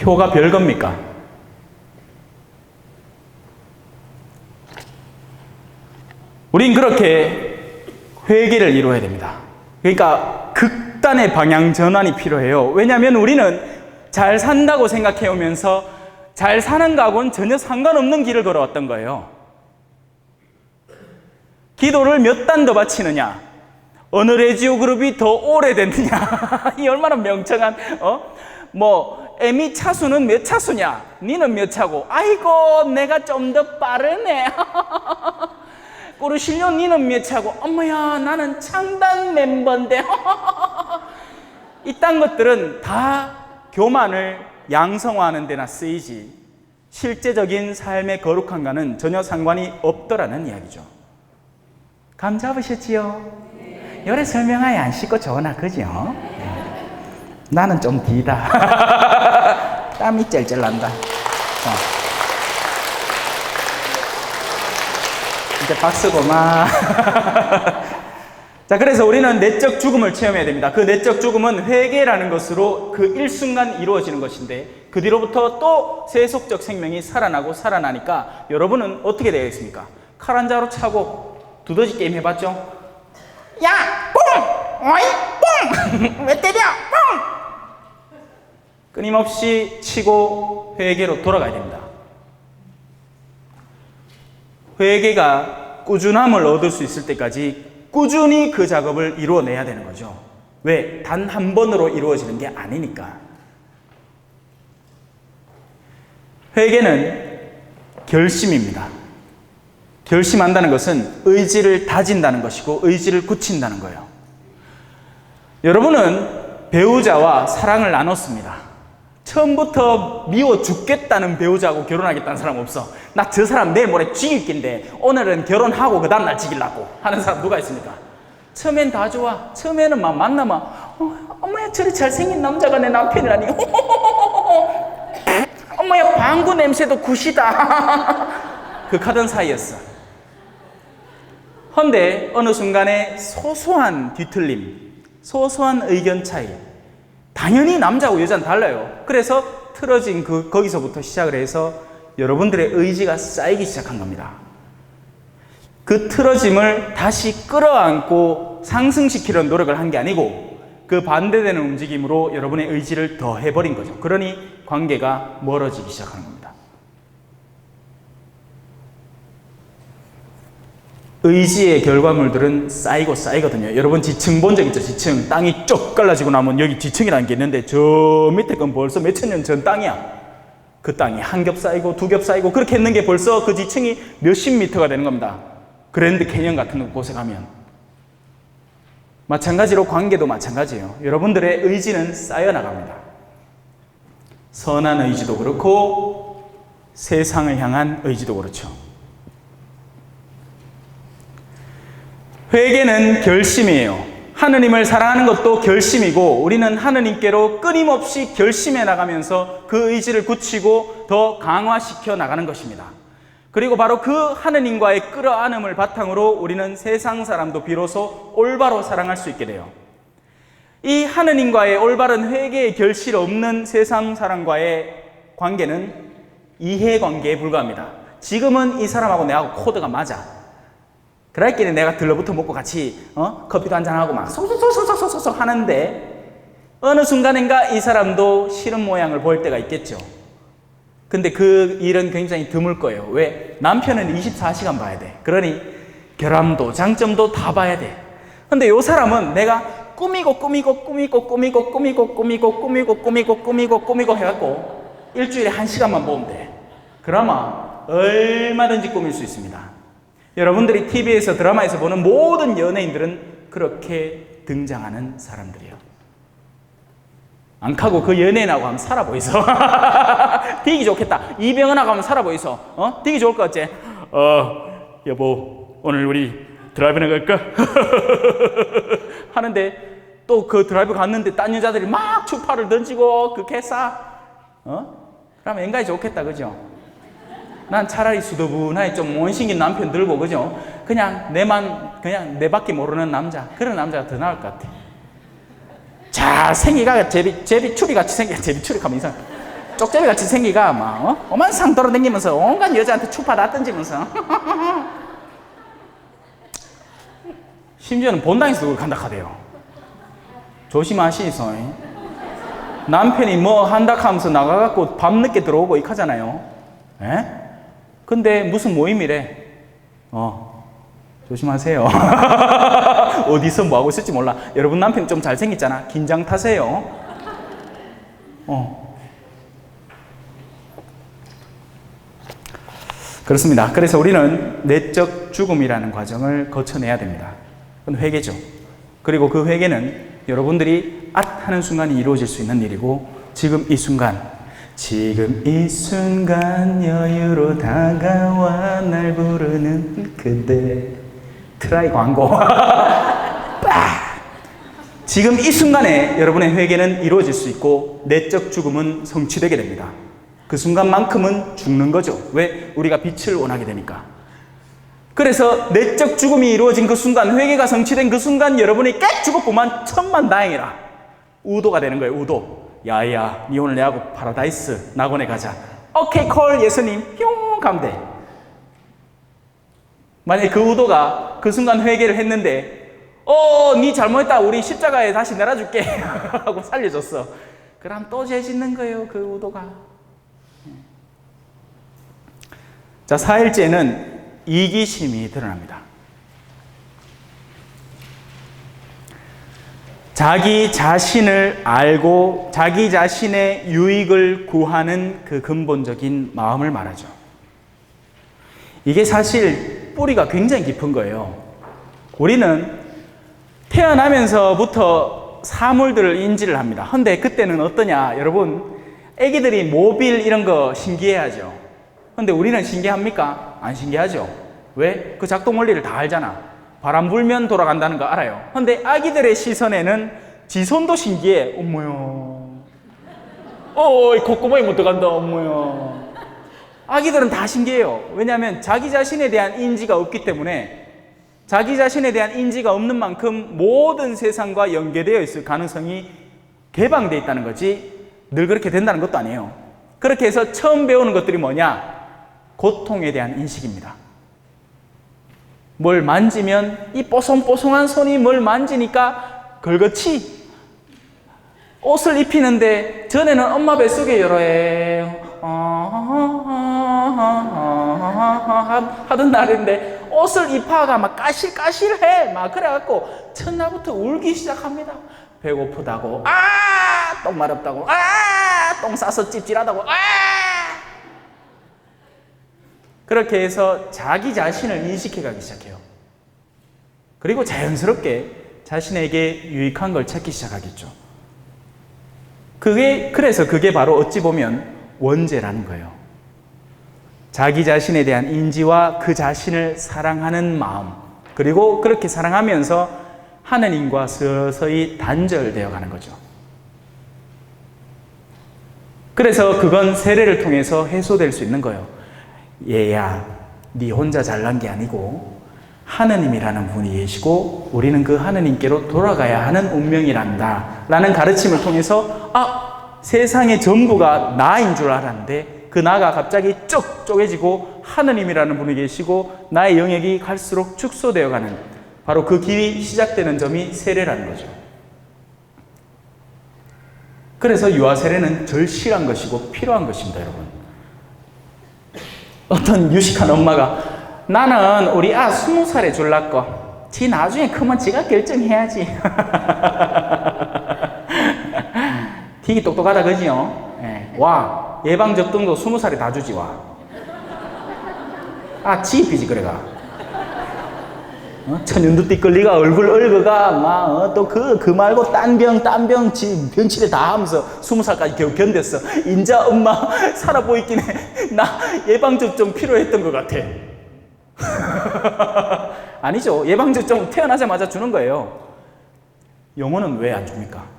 효가 별겁니까? 우린 그렇게 회개를 이루어야 됩니다. 그러니까 극단의 방향 전환이 필요해요. 왜냐하면 우리는 잘 산다고 생각해 오면서 잘 사는 거하고는 전혀 상관없는 길을 걸어왔던 거예요. 기도를 몇 단 더 바치느냐, 어느 레지오 그룹이 더 오래됐느냐, 이 얼마나 명청한, 에미 차수는 몇 차수냐, 니는 몇 차고, 아이고 내가 좀 더 빠르네. 꼬르실려 니는 몇 차고, 엄마야 나는 창단 멤버인데. 이딴 것들은 다 교만을 양성화하는 데나 쓰이지 실제적인 삶의 거룩함과는 전혀 상관이 없더라는 이야기죠. 감 잡으셨지요? 요래 설명하여 안 씻고 좋으나 그죠? 나는 좀 뒤다. 땀이 쩔쩔 난다. 이제 박수고마. 자, 그래서 우리는 내적 죽음을 체험해야 됩니다. 그 내적 죽음은 회개라는 것으로 그 일순간 이루어지는 것인데 그 뒤로부터 또 세속적 생명이 살아나고 살아나니까 여러분은 어떻게 되겠습니까? 칼 한 자루 차고 두더지 게임 해봤죠? 야! 뽕! 어이! 뽕! 왜 때려! 뽕! 끊임없이 치고 회개로 돌아가야 됩니다. 회개가 꾸준함을 얻을 수 있을 때까지 꾸준히 그 작업을 이루어내야 되는 거죠. 왜? 단 한 번으로 이루어지는 게 아니니까. 회개는 결심입니다. 결심한다는 것은 의지를 다진다는 것이고 의지를 굳힌다는 거예요. 여러분은 배우자와 사랑을 나눴습니다. 처음부터 미워 죽겠다는 배우자하고 결혼하겠다는 사람 없어. 나 저 사람 내일 모레 죽일 낀데 오늘은 결혼하고 그 다음날 죽이려고 하는 사람 누가 있습니까? 처음엔 다 좋아. 처음에는 막 만나면 어머야 저리 잘생긴 남자가 내 남편이라니. 어머야 방구 냄새도 굿이다. 극하던 사이였어. 헌데 어느 순간에 소소한 뒤틀림, 소소한 의견 차이, 당연히 남자하고 여자는 달라요. 그래서 틀어진 거기서부터 시작을 해서 여러분들의 의지가 쌓이기 시작한 겁니다. 그 틀어짐을 다시 끌어안고 상승시키려는 노력을 한 게 아니고 그 반대되는 움직임으로 여러분의 의지를 더 해버린 거죠. 그러니 관계가 멀어지기 시작하는 겁니다. 의지의 결과물들은 쌓이고 쌓이거든요. 여러분 지층 본 적 있죠? 지층. 땅이 쭉 갈라지고 나면 여기 지층이라는 게 있는데 저 밑에 건 벌써 몇천 년 전 땅이야. 그 땅이 한 겹 쌓이고 두 겹 쌓이고 그렇게 했는 게 벌써 그 지층이 몇십 미터가 되는 겁니다. 그랜드 캐년 같은 곳에 가면. 마찬가지로 관계도 마찬가지예요. 여러분들의 의지는 쌓여나갑니다. 선한 의지도 그렇고 세상을 향한 의지도 그렇죠. 회개는 결심이에요. 하느님을 사랑하는 것도 결심이고 우리는 하느님께로 끊임없이 결심해 나가면서 그 의지를 굳히고 더 강화시켜 나가는 것입니다. 그리고 바로 그 하느님과의 끌어안음을 바탕으로 우리는 세상 사람도 비로소 올바로 사랑할 수 있게 돼요. 이 하느님과의 올바른 회개의 결실 없는 세상 사람과의 관계는 이해관계에 불과합니다. 지금은 이 사람하고 내하고 코드가 맞아. 그럴끼리 내가 들러붙어 먹고 같이 커피도 한잔하고 막 소소소소소소소 하는데 어느 순간인가 이 사람도 싫은 모양을 보일 때가 있겠죠. 근데 그 일은 굉장히 드물 거예요. 왜? 남편은 24시간 봐야 돼. 그러니 결함도 장점도 다 봐야 돼. 근데 이 사람은 내가 꾸미고 해갖고 일주일에 1시간만 보면 돼. 그러면 얼마든지 꾸밀 수 있습니다. 여러분들이 TV에서 드라마에서 보는 모든 연예인들은 그렇게 등장하는 사람들이에요. 안 가고 그 연예인하고 한번 살아보이소. 되게 좋겠다. 이병헌하고 한번 살아보이소. 되게 좋을 것 같지? 여보 오늘 우리 드라이브나 갈까? 하는데 또 그 드라이브 갔는데 딴 여자들이 막 추파를 던지고 그 개싸. 그러면 엔간히 좋겠다, 그죠? 난 차라리 수더분하게 좀 못생긴 남편 들고, 그죠? 그냥 내 밖에 모르는 남자, 그런 남자가 더 나을 것 같아. 잘생기가 제비추리같이 생겨. 제비추리 가면 이상. 쪽제비같이 생기가 막 오만 상 돌아다니면서 온갖 여자한테 추파 다 던지면서. 심지어는 본당에서 그걸 간다 하대요. 조심하시소. 남편이 뭐 한다 하면서 나가갖고 밤늦게 들어오고 이렇게 하잖아요. 에? 근데 무슨 모임이래. 조심하세요. 어디서 뭐 하고 있을지 몰라. 여러분 남편 좀 잘생겼잖아. 긴장 타세요. 그렇습니다. 그래서 우리는 내적 죽음이라는 과정을 거쳐내야 됩니다. 그건 회개죠. 그리고 그 회개는 여러분들이 앗 하는 순간이 이루어질 수 있는 일이고, 지금 이 순간 여유로 다가와 날 부르는 그대. 트라이 광고. 지금 이 순간에 여러분의 회개는 이루어질 수 있고 내적 죽음은 성취되게 됩니다. 그 순간만큼은 죽는 거죠. 왜? 우리가 빛을 원하게 되니까. 그래서 내적 죽음이 이루어진 그 순간, 회개가 성취된 그 순간 여러분이 깨 죽었구만, 천만다행이라 우도가 되는 거예요. 우도. 야야, 니 오늘 내하고 파라다이스 낙원에 가자. 오케이 콜 예수님. 뿅 가면 돼. 만약에 그 우도가 그 순간 회개를 했는데 니 잘못했다, 우리 십자가에 다시 내려줄게 하고 살려줬어. 그럼 또 죄 짓는 거예요, 그 우도가. 자, 4일째는 이기심이 드러납니다. 자기 자신을 알고 자기 자신의 유익을 구하는 그 근본적인 마음을 말하죠. 이게 사실 뿌리가 굉장히 깊은 거예요. 우리는 태어나면서부터 사물들을 인지를 합니다. 근데 그때는 어떠냐? 여러분, 애기들이 모빌 이런 거 신기해하죠. 근데 우리는 신기합니까? 안 신기하죠. 왜? 그 작동 원리를 다 알잖아. 바람 불면 돌아간다는 거 알아요. 근데 아기들의 시선에는 지 손도 신기해. 어머요. 콧구멍이 못 들어간다. 어머요. 아기들은 다 신기해요. 왜냐하면 자기 자신에 대한 인지가 없기 때문에, 자기 자신에 대한 인지가 없는 만큼 모든 세상과 연계되어 있을 가능성이 개방되어 있다는 거지 늘 그렇게 된다는 것도 아니에요. 그렇게 해서 처음 배우는 것들이 뭐냐? 고통에 대한 인식입니다. 뭘 만지면 이 뽀송뽀송한 손이 뭘 만지니까 걸거치. 옷을 입히는데 전에는 엄마 뱃속에 요래 하던 날인데 옷을 입하가 막 까실까실해. 막 그래갖고 첫날부터 울기 시작합니다. 배고프다고, 똥 마렵다고, 똥 싸서 찝찝하다고, 그렇게 해서 자기 자신을 인식해가기 시작해요. 그리고 자연스럽게 자신에게 유익한 걸 찾기 시작하겠죠. 그래서 그게 바로 어찌 보면 원죄라는 거예요. 자기 자신에 대한 인지와 그 자신을 사랑하는 마음, 그리고 그렇게 사랑하면서 하느님과 서서히 단절되어 가는 거죠. 그래서 그건 세례를 통해서 해소될 수 있는 거예요. 얘야, 네 혼자 잘난 게 아니고 하느님이라는 분이 계시고 우리는 그 하느님께로 돌아가야 하는 운명이란다 라는 가르침을 통해서 세상의 전부가 나인 줄 알았는데 그 나가 갑자기 쭉 쪼개지고 하느님이라는 분이 계시고 나의 영역이 갈수록 축소되어 가는, 바로 그 길이 시작되는 점이 세례라는 거죠. 그래서 유아 세례는 절실한 것이고 필요한 것입니다, 여러분. 어떤 유식한 엄마가 나는 우리 20살에 줄라고, 지 나중에 크면 지가 결정해야지. 되게 똑똑하다, 그지요? 와, 예방접종도 20살에 다 주지, 와. 지입이지, 그래가. 천연두띠 끌리가 얼굴 얼그가 막 또 그 말고 딴 병 병치레 다 하면서 20살까지 겨우 견뎠어. 인자 엄마 살아 보이긴 해. 나 예방접종 필요했던 것 같아. 아니죠. 예방접종 태어나자마자 주는 거예요. 영혼은 왜 안 줍니까?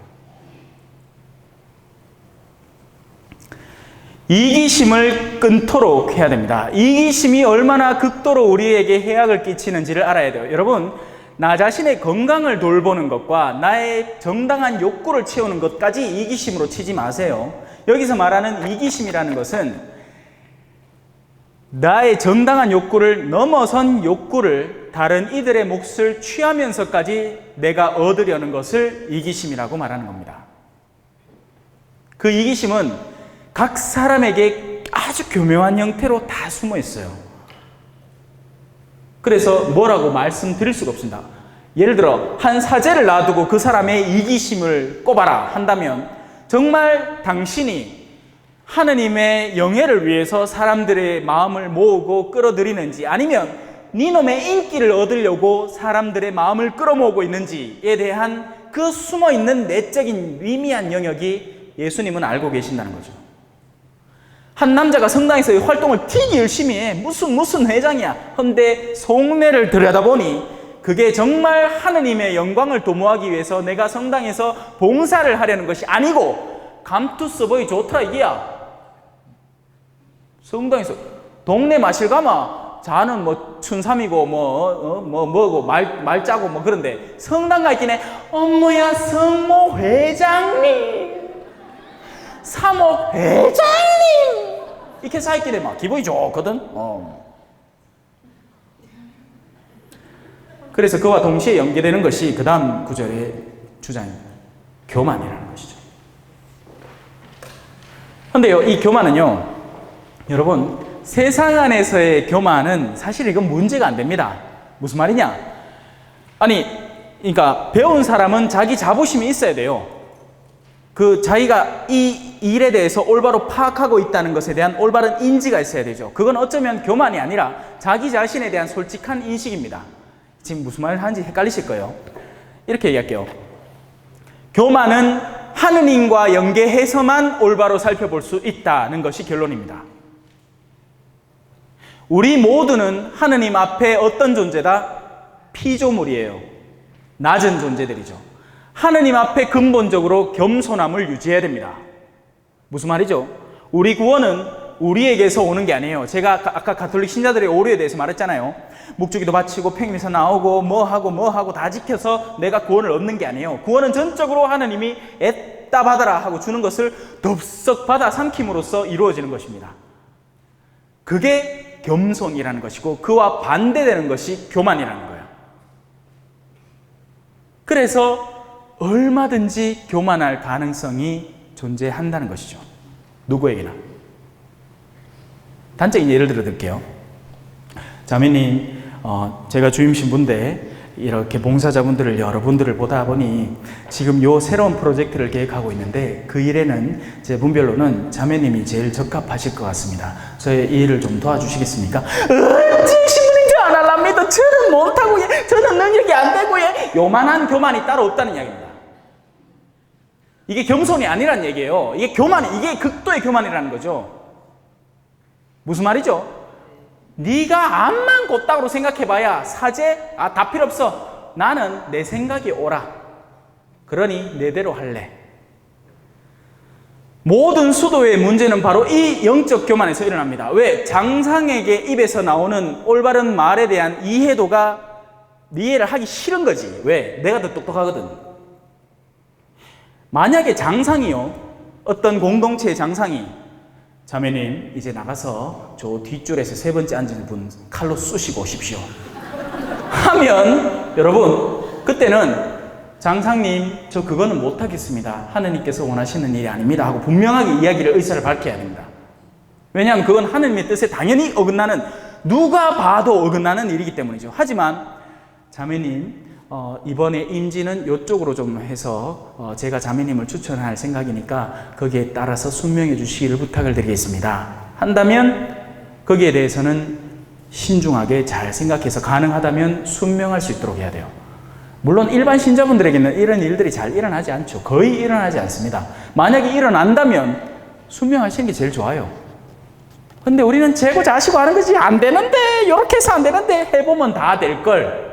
이기심을 끊도록 해야 됩니다. 이기심이 얼마나 극도로 우리에게 해악을 끼치는지를 알아야 돼요. 여러분, 나 자신의 건강을 돌보는 것과 나의 정당한 욕구를 채우는 것까지 이기심으로 치지 마세요. 여기서 말하는 이기심이라는 것은 나의 정당한 욕구를 넘어선 욕구를 다른 이들의 몫을 취하면서까지 내가 얻으려는 것을 이기심이라고 말하는 겁니다. 그 이기심은 각 사람에게 아주 교묘한 형태로 다 숨어 있어요. 그래서 뭐라고 말씀드릴 수가 없습니다. 예를 들어 한 사제를 놔두고 그 사람의 이기심을 꼽아라 한다면 정말 당신이 하느님의 영예를 위해서 사람들의 마음을 모으고 끌어들이는지, 아니면 니놈의 인기를 얻으려고 사람들의 마음을 끌어모으고 있는지에 대한 그 숨어있는 내적인 미미한 영역이 예수님은 알고 계신다는 거죠. 한 남자가 성당에서 활동을 되게 열심히 해. 무슨 회장이야. 헌데 속내를 들여다보니 그게 정말 하느님의 영광을 도모하기 위해서 내가 성당에서 봉사를 하려는 것이 아니고 감투서보이 좋더라 이게야. 성당에서 동네 마실 가마 자는 뭐 춘삼이고 뭐고 말 짜고 뭐 그런데 성당 가 있긴 해. 어머야 성모 회장님, 사목 회장님 이렇게 사 있긴 해. 막 기분이 좋거든. 그래서 그와 동시에 연계되는 것이 그 다음 구절의 주장입니다. 교만이라는 것이죠. 그런데요, 이 교만은요, 여러분, 세상 안에서의 교만은 사실 이건 문제가 안 됩니다. 무슨 말이냐? 아니, 그러니까 배운 사람은 자기 자부심이 있어야 돼요. 그 자기가 이 일에 대해서 올바로 파악하고 있다는 것에 대한 올바른 인지가 있어야 되죠. 그건 어쩌면 교만이 아니라 자기 자신에 대한 솔직한 인식입니다. 지금 무슨 말을 하는지 헷갈리실 거예요. 이렇게 얘기할게요. 교만은 하느님과 연계해서만 올바로 살펴볼 수 있다는 것이 결론입니다. 우리 모두는 하느님 앞에 어떤 존재다? 피조물이에요. 낮은 존재들이죠. 하느님 앞에 근본적으로 겸손함을 유지해야 됩니다. 무슨 말이죠? 우리 구원은 우리에게서 오는 게 아니에요. 제가 아까 가톨릭 신자들의 오류에 대해서 말했잖아요. 묵주기도 바치고 팽미서 나오고 뭐하고 다 지켜서 내가 구원을 얻는 게 아니에요. 구원은 전적으로 하느님이 애따 받아라 하고 주는 것을 덥석 받아 삼킴으로써 이루어지는 것입니다. 그게 겸손이라는 것이고 그와 반대되는 것이 교만이라는 거예요. 그래서 얼마든지 교만할 가능성이 존재한다는 것이죠. 누구에게나. 단적인 예를 들어 드릴게요. 자매님, 제가 주임신부인데 이렇게 봉사자분들을 여러분들을 보다 보니 지금 요 새로운 프로젝트를 계획하고 있는데 그 일에는 제 분별로는 자매님이 제일 적합하실 것 같습니다. 저의 이 일을 좀 도와주시겠습니까? 주임신부님 저 안 할랍니다. 저는 못하고 저는 능력이 안 되고 요만한 교만이 따로 없다는 이야기입니다. 이게 겸손이 아니란 얘기예요. 이게 극도의 교만이라는 거죠. 무슨 말이죠? 네가 암만 곧다고 생각해봐야 사제 다 필요 없어. 나는 내 생각이 옳아. 그러니 내대로 할래. 모든 수도의 문제는 바로 이 영적 교만에서 일어납니다. 왜? 장상에게 입에서 나오는 올바른 말에 대한 이해도가 이해를 하기 싫은 거지. 왜? 내가 더 똑똑하거든. 만약에 장상이요, 어떤 공동체의 장상이 자매님 이제 나가서 저 뒷줄에서 세 번째 앉은 분 칼로 쑤시고 오십시오 하면 여러분 그때는 장상님 저 그거는 못하겠습니다. 하느님께서 원하시는 일이 아닙니다 하고 분명하게 이야기를 의사를 밝혀야 됩니다. 왜냐하면 그건 하느님의 뜻에 당연히 어긋나는, 누가 봐도 어긋나는 일이기 때문이죠. 하지만 자매님 이번에 임지는 이쪽으로 좀 해서 제가 자매님을 추천할 생각이니까 거기에 따라서 순명해 주시기를 부탁을 드리겠습니다 한다면 거기에 대해서는 신중하게 잘 생각해서 가능하다면 순명할 수 있도록 해야 돼요. 물론 일반 신자분들에게는 이런 일들이 잘 일어나지 않죠. 거의 일어나지 않습니다. 만약에 일어난다면 순명하시는 게 제일 좋아요. 근데 우리는 재고 자시고 하는 거지. 안 되는데 이렇게 해서 안 되는데 해보면 다 될걸.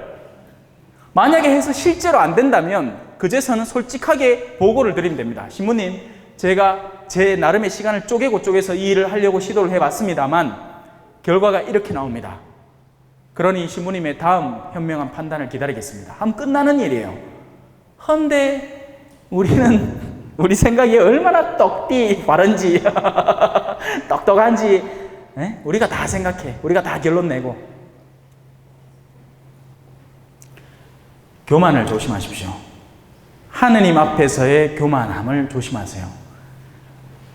만약에 해서 실제로 안 된다면 그제서는 솔직하게 보고를 드리면 됩니다. 신부님, 제가 제 나름의 시간을 쪼개서 이 일을 하려고 시도를 해봤습니다만 결과가 이렇게 나옵니다. 그러니 신부님의 다음 현명한 판단을 기다리겠습니다. 하면 끝나는 일이에요. 헌데 우리는 우리 생각이 얼마나 똑띠 바른지 똑똑한지 우리가 다 생각해. 우리가 다 결론 내고. 교만을 조심하십시오. 하느님 앞에서의 교만함을 조심하세요.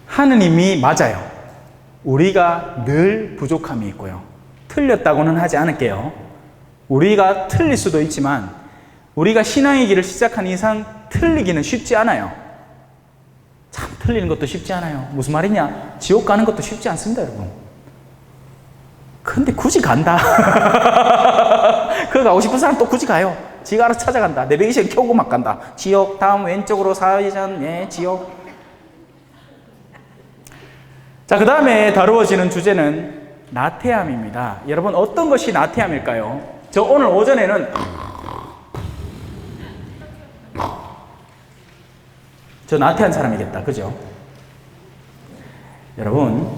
하느님이 맞아요. 우리가 늘 부족함이 있고요. 틀렸다고는 하지 않을게요. 우리가 틀릴 수도 있지만 우리가 신앙의 길을 시작한 이상 틀리기는 쉽지 않아요. 참 틀리는 것도 쉽지 않아요. 무슨 말이냐? 지옥 가는 것도 쉽지 않습니다, 여러분. 근데 굳이 간다. 그거 가고 싶은 사람 또 굳이 가요. 지가 알아서 찾아간다. 내비게이션 켜고 막 간다. 지옥, 다음 왼쪽으로 사회전, 예, 지옥. 자, 그 다음에 다루어지는 주제는 나태함입니다. 여러분, 어떤 것이 나태함일까요? 저 오늘 오전에는 저 나태한 사람이겠다. 그죠? 여러분,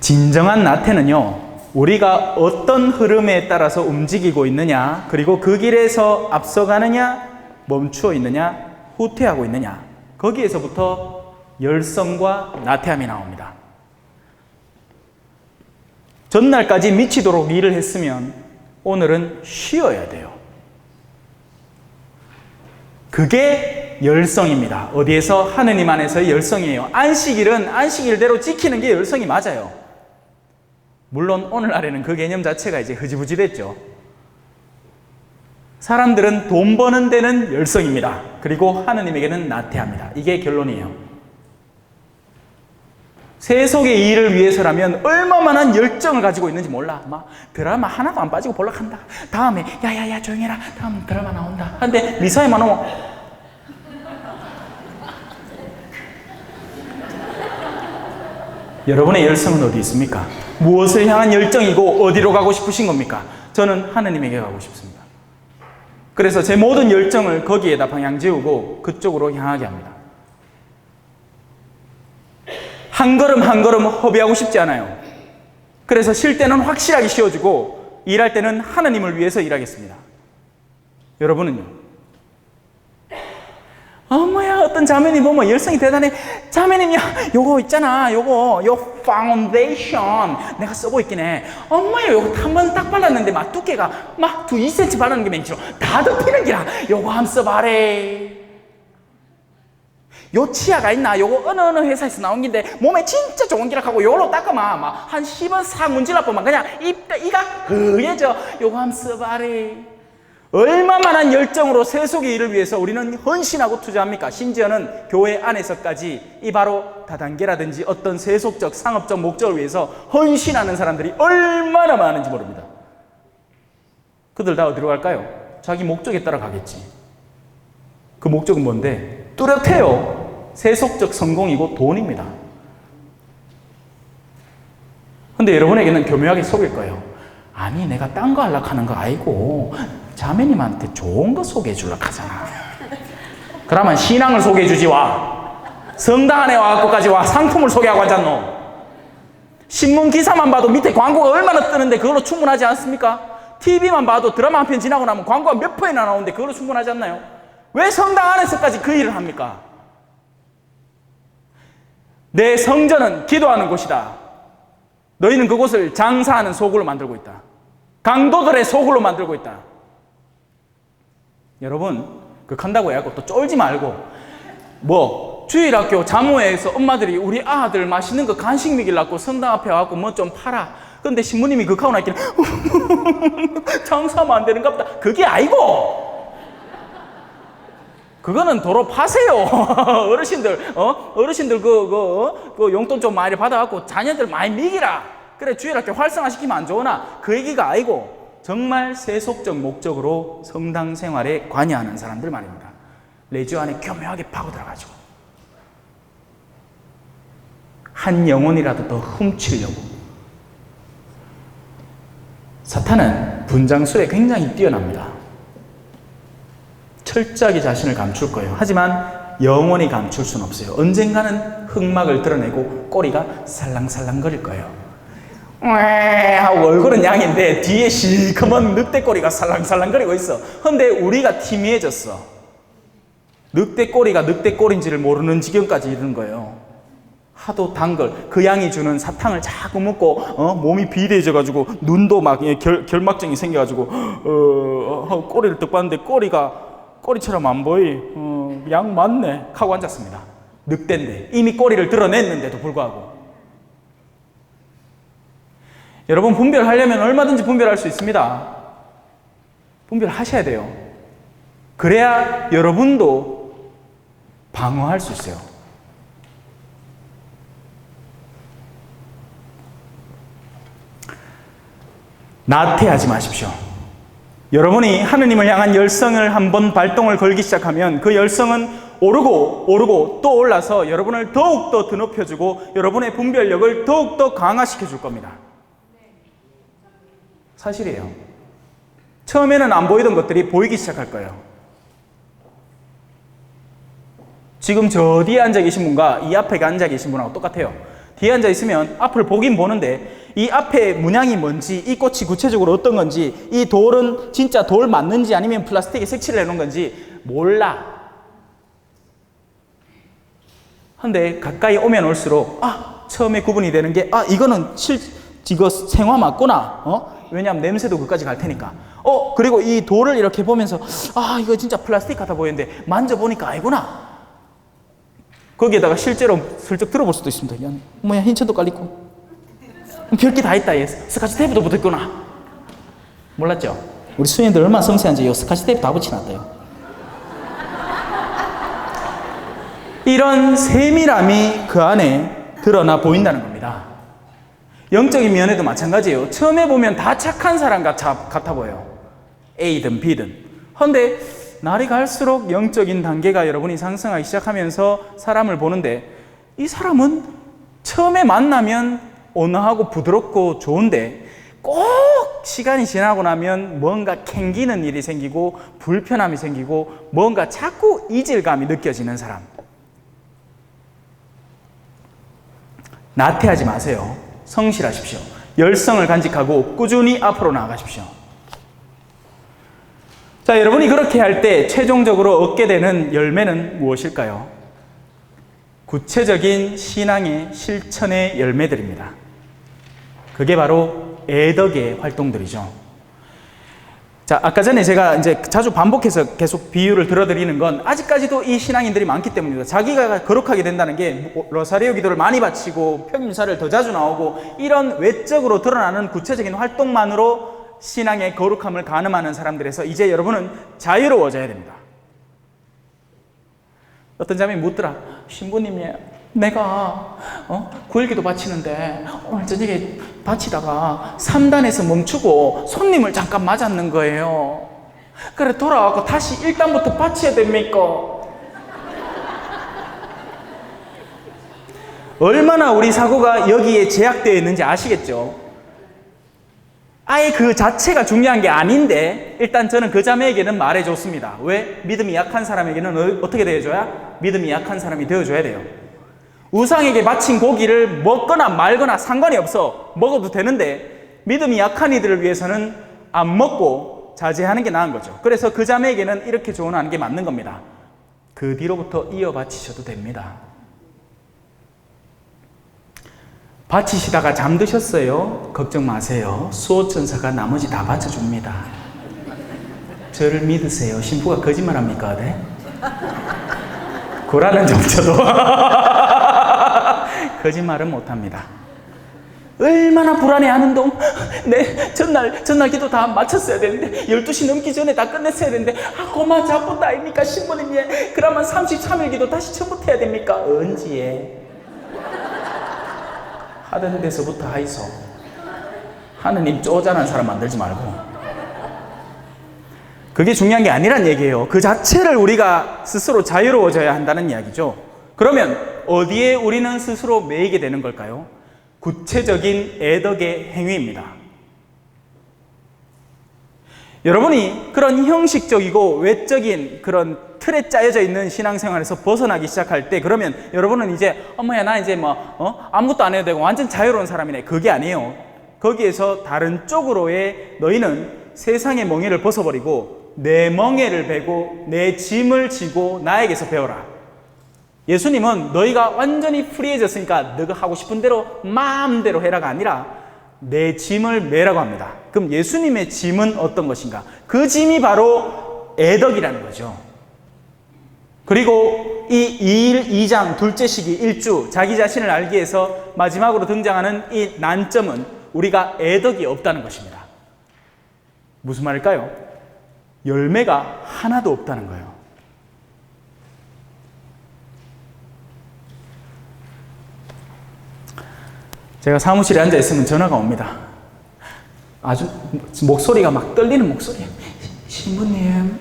진정한 나태는요, 우리가 어떤 흐름에 따라서 움직이고 있느냐, 그리고 그 길에서 앞서가느냐, 멈추어 있느냐, 후퇴하고 있느냐, 거기에서부터 열성과 나태함이 나옵니다. 전날까지 미치도록 일을 했으면 오늘은 쉬어야 돼요. 그게 열성입니다. 어디에서? 하느님 안에서의 열성이에요. 안식일은 안식일대로 지키는 게 열성이 맞아요. 물론 오늘날에는 그 개념 자체가 이제 흐지부지 됐죠. 사람들은 돈 버는 데는 열성입니다. 그리고 하느님에게는 나태합니다. 이게 결론이에요. 세속의 일을 위해서라면 얼마만한 열정을 가지고 있는지 몰라. 막 드라마 하나도 안 빠지고 볼락한다. 다음에 야야야 조용해라. 다음 드라마 나온다. 한데 미사에만 오면 여러분의 열성은 어디 있습니까? 무엇을 향한 열정이고 어디로 가고 싶으신 겁니까? 저는 하느님에게 가고 싶습니다. 그래서 제 모든 열정을 거기에다 방향 지우고 그쪽으로 향하게 합니다. 한 걸음 한 걸음 허비하고 싶지 않아요. 그래서 쉴 때는 확실하게 쉬어주고 일할 때는 하느님을 위해서 일하겠습니다. 여러분은요? 엄마야, 어떤 자매님 보면 열성이 대단해. 자매님이야, 요거 있잖아, 요 파운데이션 내가 쓰고 있긴 해. 엄마야, 요거 한 번 딱 발랐는데 막 두께가 막 2cm 바르는 게 맨치로 다 덮이는 기라. 요거 한번 써봐래. 요 치아가 있나? 요거 어느 회사에서 나온 긴데 몸에 진짜 좋은 기라 하고 요걸로 닦으면 막 한 10원 싹 문질러보면 그냥 이가 흐얘져. 요거 한번 써봐래. 얼마만한 열정으로 세속의 일을 위해서 우리는 헌신하고 투자합니까? 심지어는 교회 안에서까지 이 바로 다단계라든지 어떤 세속적 상업적 목적을 위해서 헌신하는 사람들이 얼마나 많은지 모릅니다. 그들 다 어디로 갈까요? 자기 목적에 따라 가겠지. 그 목적은 뭔데? 뚜렷해요. 세속적 성공이고 돈입니다. 근데 여러분에게는 교묘하게 속일 거예요. 아니, 내가 딴 거 하려고 하는 거 아니고 자매님한테 좋은 거 소개해 주려고 하잖아. 그러면 신앙을 소개해 주지 와. 성당 안에 와갖고까지 와. 상품을 소개하고 하잖노. 신문 기사만 봐도 밑에 광고가 얼마나 뜨는데 그걸로 충분하지 않습니까? TV만 봐도 드라마 한 편 지나고 나면 광고가 몇 편이나 나오는데 그걸로 충분하지 않나요? 왜 성당 안에서까지 그 일을 합니까? 내 성전은 기도하는 곳이다. 너희는 그곳을 장사하는 소굴로 만들고 있다. 강도들의 소굴로 만들고 있다. 여러분, 그 간다고 해갖고 또 쫄지 말고 주일학교 자모회에서 엄마들이 우리 아들 맛있는 거 간식 먹이려고 성당 앞에 와갖고 뭐 좀 팔아. 근데 신부님이 그 하고 나있기는 장사하면 안 되는갑다. 그게 아니고 그거는 도로 파세요. 어르신들 그 용돈 좀 많이 받아갖고 자녀들 많이 먹이라. 그래 주일학교 활성화시키면 안 좋으나 그 얘기가 아니고 정말 세속적 목적으로 성당 생활에 관여하는 사람들 말입니다. 레지오 안에 교묘하게 파고들어가지고 한 영혼이라도 더 훔치려고. 사탄은 분장술에 굉장히 뛰어납니다. 철저하게 자신을 감출 거예요. 하지만 영원히 감출 수는 없어요. 언젠가는 흑막을 드러내고 꼬리가 살랑살랑거릴 거예요. 하고 얼굴은 양인데 뒤에 시커먼 늑대꼬리가 살랑살랑거리고 있어. 근데 우리가 희미해졌어. 늑대꼬리가 늑대꼬리인지를 모르는 지경까지 이르는 거예요. 하도 단 걸, 그 양이 주는 사탕을 자꾸 먹고 몸이 비대해져가지고 눈도 막 결막증이 생겨가지고 꼬리를 딱 봤는데 꼬리처럼 안 보이. 양 맞네 하고 앉았습니다. 늑대인데 이미 꼬리를 드러냈는데도 불구하고. 여러분, 분별하려면 얼마든지 분별할 수 있습니다. 분별하셔야 돼요. 그래야 여러분도 방어할 수 있어요. 나태하지 마십시오. 여러분이 하느님을 향한 열성을 한번 발동을 걸기 시작하면 그 열성은 오르고 또 올라서 여러분을 더욱더 드높여주고 여러분의 분별력을 더욱더 강화시켜 줄 겁니다. 사실이에요. 처음에는 안 보이던 것들이 보이기 시작할 거예요. 지금 저 뒤에 앉아 계신 분과 이 앞에 앉아 계신 분하고 똑같아요. 뒤에 앉아 있으면 앞을 보긴 보는데 이 앞에 문양이 뭔지, 이 꽃이 구체적으로 어떤 건지, 이 돌은 진짜 돌 맞는지 아니면 플라스틱에 색칠을 해놓은 건지 몰라. 근데 가까이 오면 올수록 처음에 구분이 되는 게 이거는 이거 생화 맞구나. 왜냐하면 냄새도 그까지 갈 테니까. 그리고 이 돌을 이렇게 보면서 이거 진짜 플라스틱 같아 보이는데 만져보니까 아니구나. 거기에다가 실제로 슬쩍 들어볼 수도 있습니다. 뭐야, 흰천도 깔리고 별게 다 있다. 얘 스카치 테이프도 붙었구나. 몰랐죠? 우리 수녀들 얼마나 섬세한지 이 스카치 테이프 다 붙여놨대요. 이런 세밀함이 그 안에 드러나 보인다는 겁니다. 영적인 면에도 마찬가지예요. 처음에 보면 다 착한 사람 같아 보여요. A든 B든. 그런데 날이 갈수록 영적인 단계가 여러분이 상승하기 시작하면서 사람을 보는데 이 사람은 처음에 만나면 온화하고 부드럽고 좋은데 꼭 시간이 지나고 나면 뭔가 캥기는 일이 생기고 불편함이 생기고 뭔가 자꾸 이질감이 느껴지는 사람. 나태하지 마세요. 성실하십시오. 열성을 간직하고 꾸준히 앞으로 나아가십시오. 자, 여러분이 그렇게 할 때 최종적으로 얻게 되는 열매는 무엇일까요? 구체적인 신앙의 실천의 열매들입니다. 그게 바로 애덕의 활동들이죠. 자, 아까 전에 제가 이제 자주 반복해서 계속 비유를 들어드리는 건 아직까지도 이 신앙인들이 많기 때문입니다. 자기가 거룩하게 된다는 게 로사리오 기도를 많이 바치고 평일사를 더 자주 나오고 이런 외적으로 드러나는 구체적인 활동만으로 신앙의 거룩함을 가늠하는 사람들에서 이제 여러분은 자유로워져야 됩니다. 어떤 자매이 묻더라. 신부님, 내가 9일기도 바치는데 오늘 저녁에 바치다가 3단에서 멈추고 손님을 잠깐 맞았는 거예요. 그래 돌아와서 다시 1단부터 바쳐야 됩니까? 얼마나 우리 사고가 여기에 제약되어 있는지 아시겠죠? 아예 그 자체가 중요한 게 아닌데 일단 저는 그 자매에게는 말해줬습니다. 왜? 믿음이 약한 사람에게는 어떻게 되어줘야? 믿음이 약한 사람이 되어줘야 돼요. 우상에게 바친 고기를 먹거나 말거나 상관이 없어. 먹어도 되는데 믿음이 약한 이들을 위해서는 안 먹고 자제하는 게 나은 거죠. 그래서 그 자매에게는 이렇게 조언하는 게 맞는 겁니다. 그 뒤로부터 이어 바치셔도 됩니다. 바치시다가 잠드셨어요? 걱정 마세요. 수호천사가 나머지 다 바쳐줍니다. 저를 믿으세요. 신부가 거짓말합니까? 네? 고라는 좀 쳐도 거짓말은 못합니다. 얼마나 불안해하는 동. 네, 전날 기도 다 마쳤어야 되는데 12시 넘기 전에 다 끝냈어야 되는데 고마 잡부다 아닙니까 신부님. 그러면 33일 기도 다시 처음부터 해야 됩니까? 언제 하던 데서부터 하이소. 하느님 쪼잔한 사람 만들지 말고. 그게 중요한 게 아니란 얘기예요. 그 자체를 우리가 스스로 자유로워져야 한다는 이야기죠. 그러면 어디에 우리는 스스로 매이게 되는 걸까요? 구체적인 애덕의 행위입니다. 여러분이 그런 형식적이고 외적인 그런 틀에 짜여져 있는 신앙생활에서 벗어나기 시작할 때 그러면 여러분은 이제 나 이제 아무것도 안 해도 되고 완전 자유로운 사람이네. 그게 아니에요. 거기에서 다른 쪽으로의 너희는 세상의 멍에를 벗어버리고 내 멍에를 베고 내 짐을 지고 나에게서 배워라. 예수님은 너희가 완전히 프리해졌으니까 너가 하고 싶은 대로 마음대로 해라가 아니라 내 짐을 매라고 합니다. 그럼 예수님의 짐은 어떤 것인가? 그 짐이 바로 애덕이라는 거죠. 그리고 이 2장 둘째 시기 1주 자기 자신을 알기 위해서 마지막으로 등장하는 이 난점은 우리가 애덕이 없다는 것입니다. 무슨 말일까요? 열매가 하나도 없다는 거예요. 제가 사무실에 앉아 있으면 전화가 옵니다. 아주 목소리가 막 떨리는 목소리. 신부님,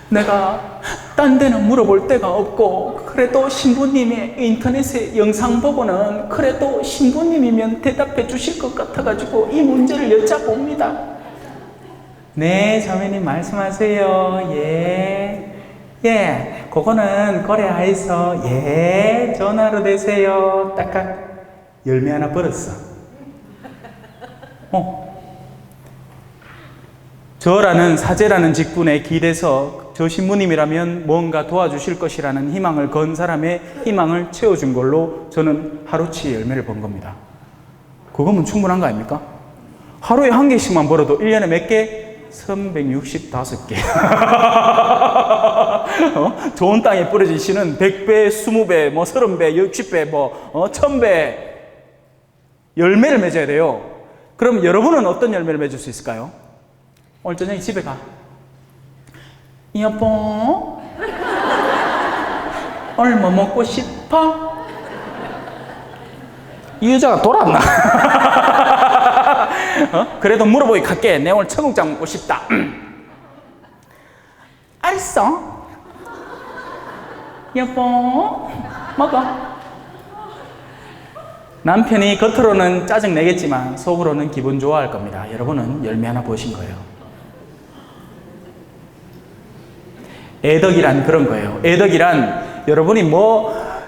내가 딴 데는 물어볼 데가 없고 그래도 신부님의 인터넷에 영상 보고는 그래도 신부님이면 대답해 주실 것 같아가지고 이 문제를 여쭤봅니다. 네, 자매님 말씀하세요. 예, 그거는 거래하에서 전화로 되세요. 딱딱 열매 하나 벌었어. 저라는 사제라는 직분에 기대서 저 신부님이라면 뭔가 도와주실 것이라는 희망을 건 사람의 희망을 채워준 걸로 저는 하루치 열매를 번 겁니다. 그거면 충분한 거 아닙니까? 하루에 한 개씩만 벌어도 1년에 몇 개? 365개. 좋은 땅에 뿌려진 씨는 100배, 20배, 30배, 60배, 1000배 열매를 맺어야 돼요. 그럼 여러분은 어떤 열매를 맺을 수 있을까요? 오늘 저녁에 집에 가. 여보, 오늘 뭐 먹고 싶어? 이 여자가 돌았나? 그래도 물어보기 갈게. 내 오늘 청국장 먹고 싶다. 알았어. 여보, 먹어. 남편이 겉으로는 짜증 내겠지만 속으로는 기분 좋아할 겁니다. 여러분은 열매 하나 보신 거예요. 애덕이란 그런 거예요. 애덕이란 여러분이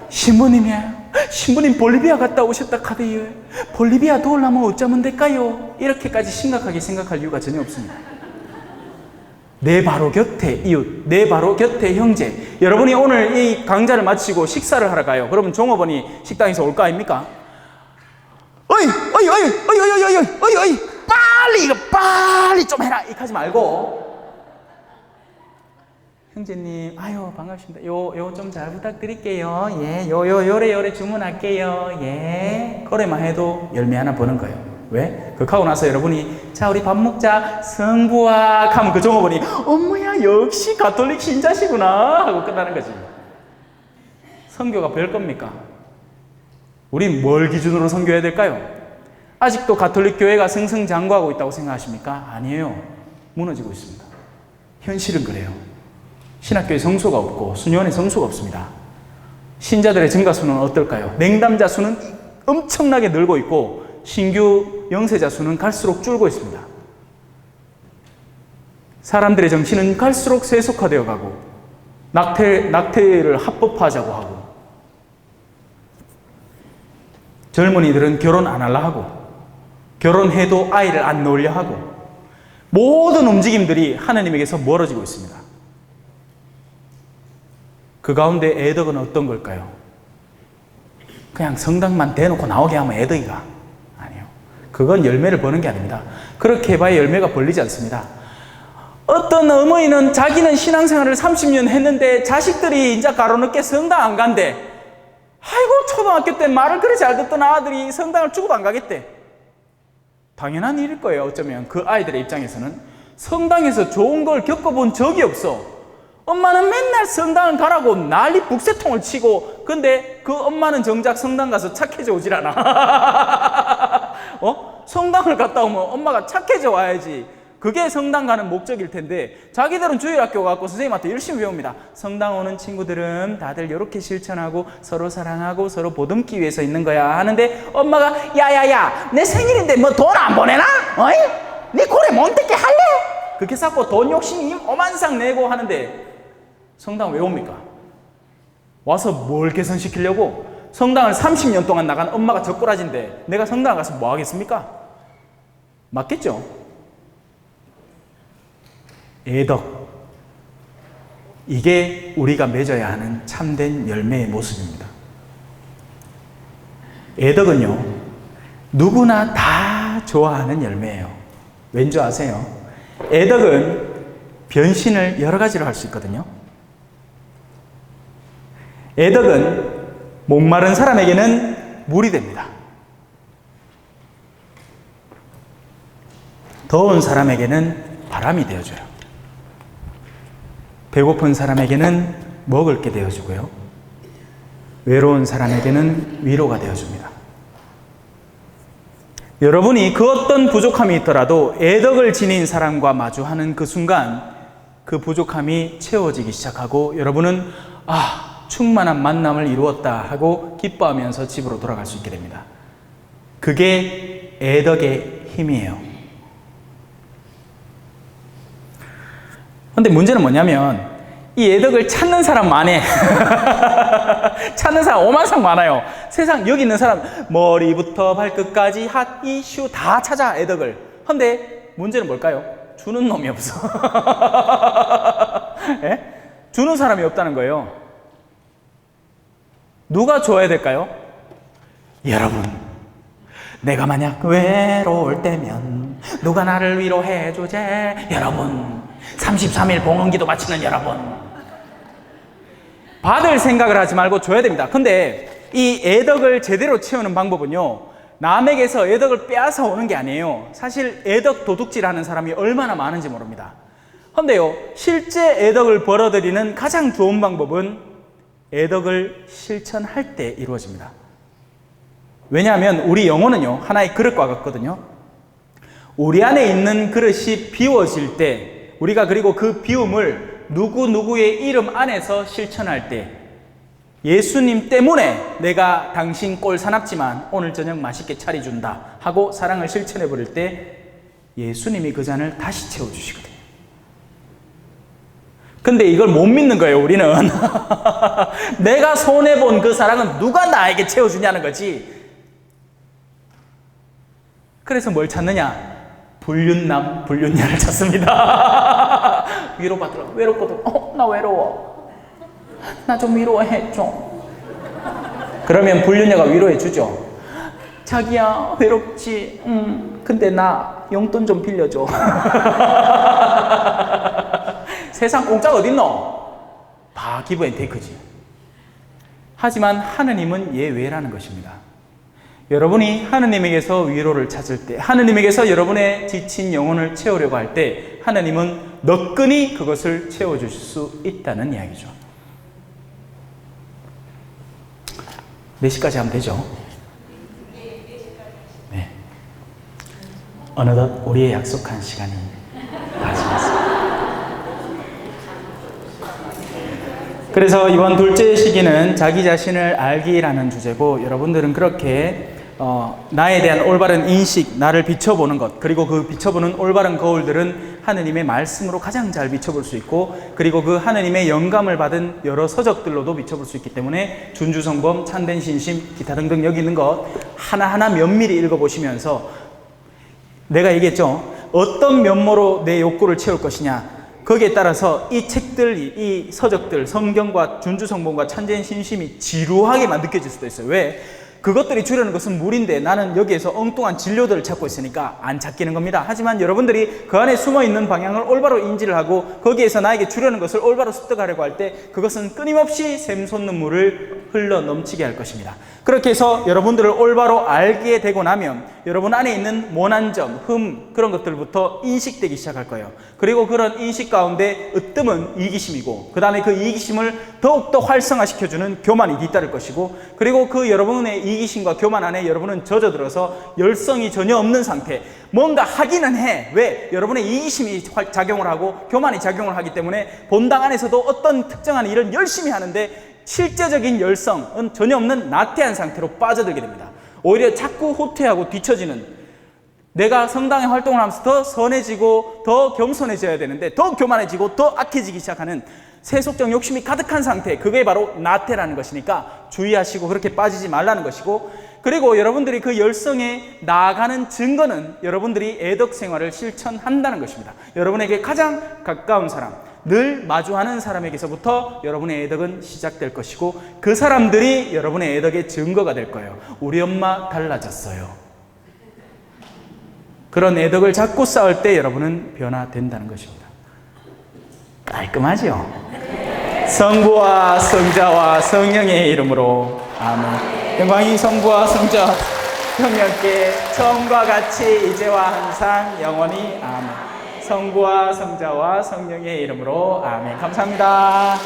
신부님이야. 신부님 볼리비아 갔다 오셨다 카대요. 볼리비아 도우려면 어쩌면 될까요? 이렇게까지 심각하게 생각할 이유가 전혀 없습니다. 내 바로 곁에 이웃, 내 바로 곁에 형제. 여러분이 오늘 이 강좌를 마치고 식사를 하러 가요. 그러면 종업원이 식당에서 올 거 아닙니까? 어이, 빨리 좀 해라. 이렇게 하지 말고, 형제님, 아유, 반갑습니다. 요 좀 잘 부탁드릴게요. 요래 주문할게요. 그래만 해도 열매 하나 버는 거예요. 왜? 그렇게 하고 나서 여러분이, 자, 우리 밥 먹자. 성부학 하면 그 종업원이, 어머야, 역시 가톨릭 신자시구나. 하고 끝나는 거지. 선교가 별 겁니까? 우린 뭘 기준으로 선교해야 될까요? 아직도 가톨릭 교회가 승승장구하고 있다고 생각하십니까? 아니에요. 무너지고 있습니다. 현실은 그래요. 신학교에 성소가 없고 수녀원에 성소가 없습니다. 신자들의 증가수는 어떨까요? 냉담자 수는 엄청나게 늘고 있고 신규 영세자 수는 갈수록 줄고 있습니다. 사람들의 정신은 갈수록 세속화되어 가고 낙태를 합법화하자고 하고 젊은이들은 결혼 안 하려 하고 결혼해도 아이를 안 낳으려 하고 모든 움직임들이 하나님에게서 멀어지고 있습니다. 그 가운데 애덕은 어떤 걸까요? 그냥 성당만 대놓고 나오게 하면 애덕이가 아니에요. 그건 열매를 버는 게 아닙니다. 그렇게 해봐야 열매가 벌리지 않습니다. 어떤 어머니는 자기는 신앙생활을 30년 했는데 자식들이 이제 가로늦게 성당 안 간대. 아이고, 초등학교 때 말을 그리 잘 듣던 아들이 성당을 죽어도 안 가겠대. 당연한 일일 거예요. 어쩌면 그 아이들의 입장에서는 성당에서 좋은 걸 겪어본 적이 없어. 엄마는 맨날 성당을 가라고 난리 북새통을 치고, 근데 그 엄마는 정작 성당 가서 착해져 오질 않아. 성당을 갔다 오면 엄마가 착해져 와야지. 그게 성당 가는 목적일 텐데 자기들은 주일학교 가고 선생님한테 열심히 배웁니다. 성당 오는 친구들은 다들 이렇게 실천하고 서로 사랑하고 서로 보듬기 위해서 있는 거야 하는데 엄마가 야야야 내 생일인데 뭐 돈 안 보내나? 어이? 네 고래 몬테케 할래? 그렇게 쌓고 돈 욕심이 어만상 내고 하는데 성당 왜 옵니까? 와서 뭘 개선시키려고? 성당을 30년 동안 나간 엄마가 젖꼬라진데 내가 성당 가서 뭐 하겠습니까? 맞겠죠? 애덕. 이게 우리가 맺어야 하는 참된 열매의 모습입니다. 애덕은요, 누구나 다 좋아하는 열매예요. 왠지 아세요? 애덕은 변신을 여러 가지로 할 수 있거든요. 애덕은 목마른 사람에게는 물이 됩니다. 더운 사람에게는 바람이 되어줘요. 배고픈 사람에게는 먹을 게 되어주고요. 외로운 사람에게는 위로가 되어줍니다. 여러분이 그 어떤 부족함이 있더라도 애덕을 지닌 사람과 마주하는 그 순간 그 부족함이 채워지기 시작하고 여러분은 충만한 만남을 이루었다 하고 기뻐하면서 집으로 돌아갈 수 있게 됩니다. 그게 애덕의 힘이에요. 그런데 문제는 뭐냐면 이 애덕을 찾는 사람 많아. 찾는 사람 오만상 많아요. 세상 여기 있는 사람 머리부터 발끝까지 핫, 이슈 다 찾아 애덕을. 그런데 문제는 뭘까요? 주는 놈이 없어. 예? 주는 사람이 없다는 거예요. 누가 줘야 될까요? 여러분, 내가 만약 외로울 때면 누가 나를 위로해 주지? 여러분, 33일 봉헌기도 바치는 여러분, 받을 생각을 하지 말고 줘야 됩니다. 근데 이 애덕을 제대로 채우는 방법은요, 남에게서 애덕을 빼앗아 오는 게 아니에요. 사실 애덕 도둑질하는 사람이 얼마나 많은지 모릅니다. 그런데요, 실제 애덕을 벌어들이는 가장 좋은 방법은 애덕을 실천할 때 이루어집니다. 왜냐하면 우리 영혼은요, 하나의 그릇과 같거든요. 우리 안에 있는 그릇이 비워질 때, 우리가 그리고 그 비움을 누구누구의 이름 안에서 실천할 때, 예수님 때문에 내가 당신 꼴 사납지만 오늘 저녁 맛있게 차려준다 하고 사랑을 실천해 버릴 때 예수님이 그 잔을 다시 채워주시거든요. 근데 이걸 못 믿는 거예요, 우리는. 내가 손해본 그 사랑은 누가 나에게 채워주냐는 거지. 그래서 뭘 찾느냐? 불륜남, 불륜녀를 찾습니다. 위로받으러, 외롭거든. 나 외로워. 나 좀 위로해 좀. 그러면 불륜녀가 위로해 주죠. 자기야 외롭지. 근데 나 용돈 좀 빌려줘. 세상 공짜가 어딨노? 다 기브 앤 테이크지. 하지만 하느님은 예외라는 것입니다. 여러분이 하느님에게서 위로를 찾을 때, 하느님에게서 여러분의 지친 영혼을 채우려고 할 때 하느님은 너끈히 그것을 채워줄 수 있다는 이야기죠. 몇 시까지 하면 되죠? 네. 어느덧 우리의 약속한 시간이 다 지났습니다. 그래서 이번 둘째 시기는 자기 자신을 알기라는 주제고, 여러분들은 그렇게 나에 대한 올바른 인식, 나를 비춰보는 것, 그리고 그 비춰보는 올바른 거울들은 하느님의 말씀으로 가장 잘 비춰볼 수 있고, 그리고 그 하느님의 영감을 받은 여러 서적들로도 비춰볼 수 있기 때문에 준주성범, 참된 신심, 기타 등등 여기 있는 것 하나하나 면밀히 읽어보시면서, 내가 얘기했죠, 어떤 면모로 내 욕구를 채울 것이냐, 거기에 따라서 이 책들, 이 서적들, 성경과 준주성범과 참된 신심이 지루하게만 느껴질 수도 있어요. 왜? 그것들이 주려는 것은 물인데 나는 여기에서 엉뚱한 진료들을 찾고 있으니까 안 찾기는 겁니다. 하지만 여러분들이 그 안에 숨어있는 방향을 올바로 인지를 하고 거기에서 나에게 주려는 것을 올바로 습득하려고 할 때 그것은 끊임없이 샘솟는 물을 흘러 넘치게 할 것입니다. 그렇게 해서 여러분들을 올바로 알게 되고 나면 여러분 안에 있는 모난 점, 그런 것들부터 인식되기 시작할 거예요. 그리고 그런 인식 가운데 으뜸은 이기심이고, 그 다음에 그 이기심을 더욱더 활성화시켜주는 교만이 뒤따를 것이고, 그리고 그 여러분의 이기심과 교만 안에 여러분은 젖어들어서 열성이 전혀 없는 상태, 뭔가 하기는 해. 왜? 여러분의 이기심이 작용을 하고 교만이 작용을 하기 때문에 본당 안에서도 어떤 특정한 일을 열심히 하는데 실제적인 열성은 전혀 없는 나태한 상태로 빠져들게 됩니다. 오히려 자꾸 후퇴하고 뒤처지는, 내가 성당에 활동을 하면서 더 선해지고 더 겸손해져야 되는데 더 교만해지고 더 악해지기 시작하는 세속적 욕심이 가득한 상태, 그게 바로 나태라는 것이니까 주의하시고 그렇게 빠지지 말라는 것이고, 그리고 여러분들이 그 열성에 나아가는 증거는 여러분들이 애덕 생활을 실천한다는 것입니다. 여러분에게 가장 가까운 사람, 늘 마주하는 사람에게서부터 여러분의 애덕은 시작될 것이고, 그 사람들이 여러분의 애덕의 증거가 될 거예요. 우리 엄마 달라졌어요. 그런 애덕을 잡고 싸울 때 여러분은 변화된다는 것입니다. 깔끔하죠? 성부와 성자와 성령의 이름으로 아멘. 영광이 성부와 성자 성령께 처음과 같이 이제와 항상 영원히 아멘. 성부와 성자와 성령의 이름으로 아멘. 감사합니다.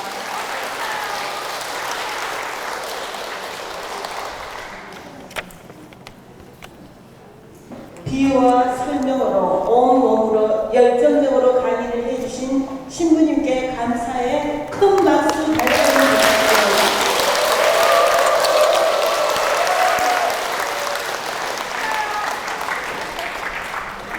비유와 설명으로 온몸으로 열정적으로 강의를 해주신 신부님께 감사의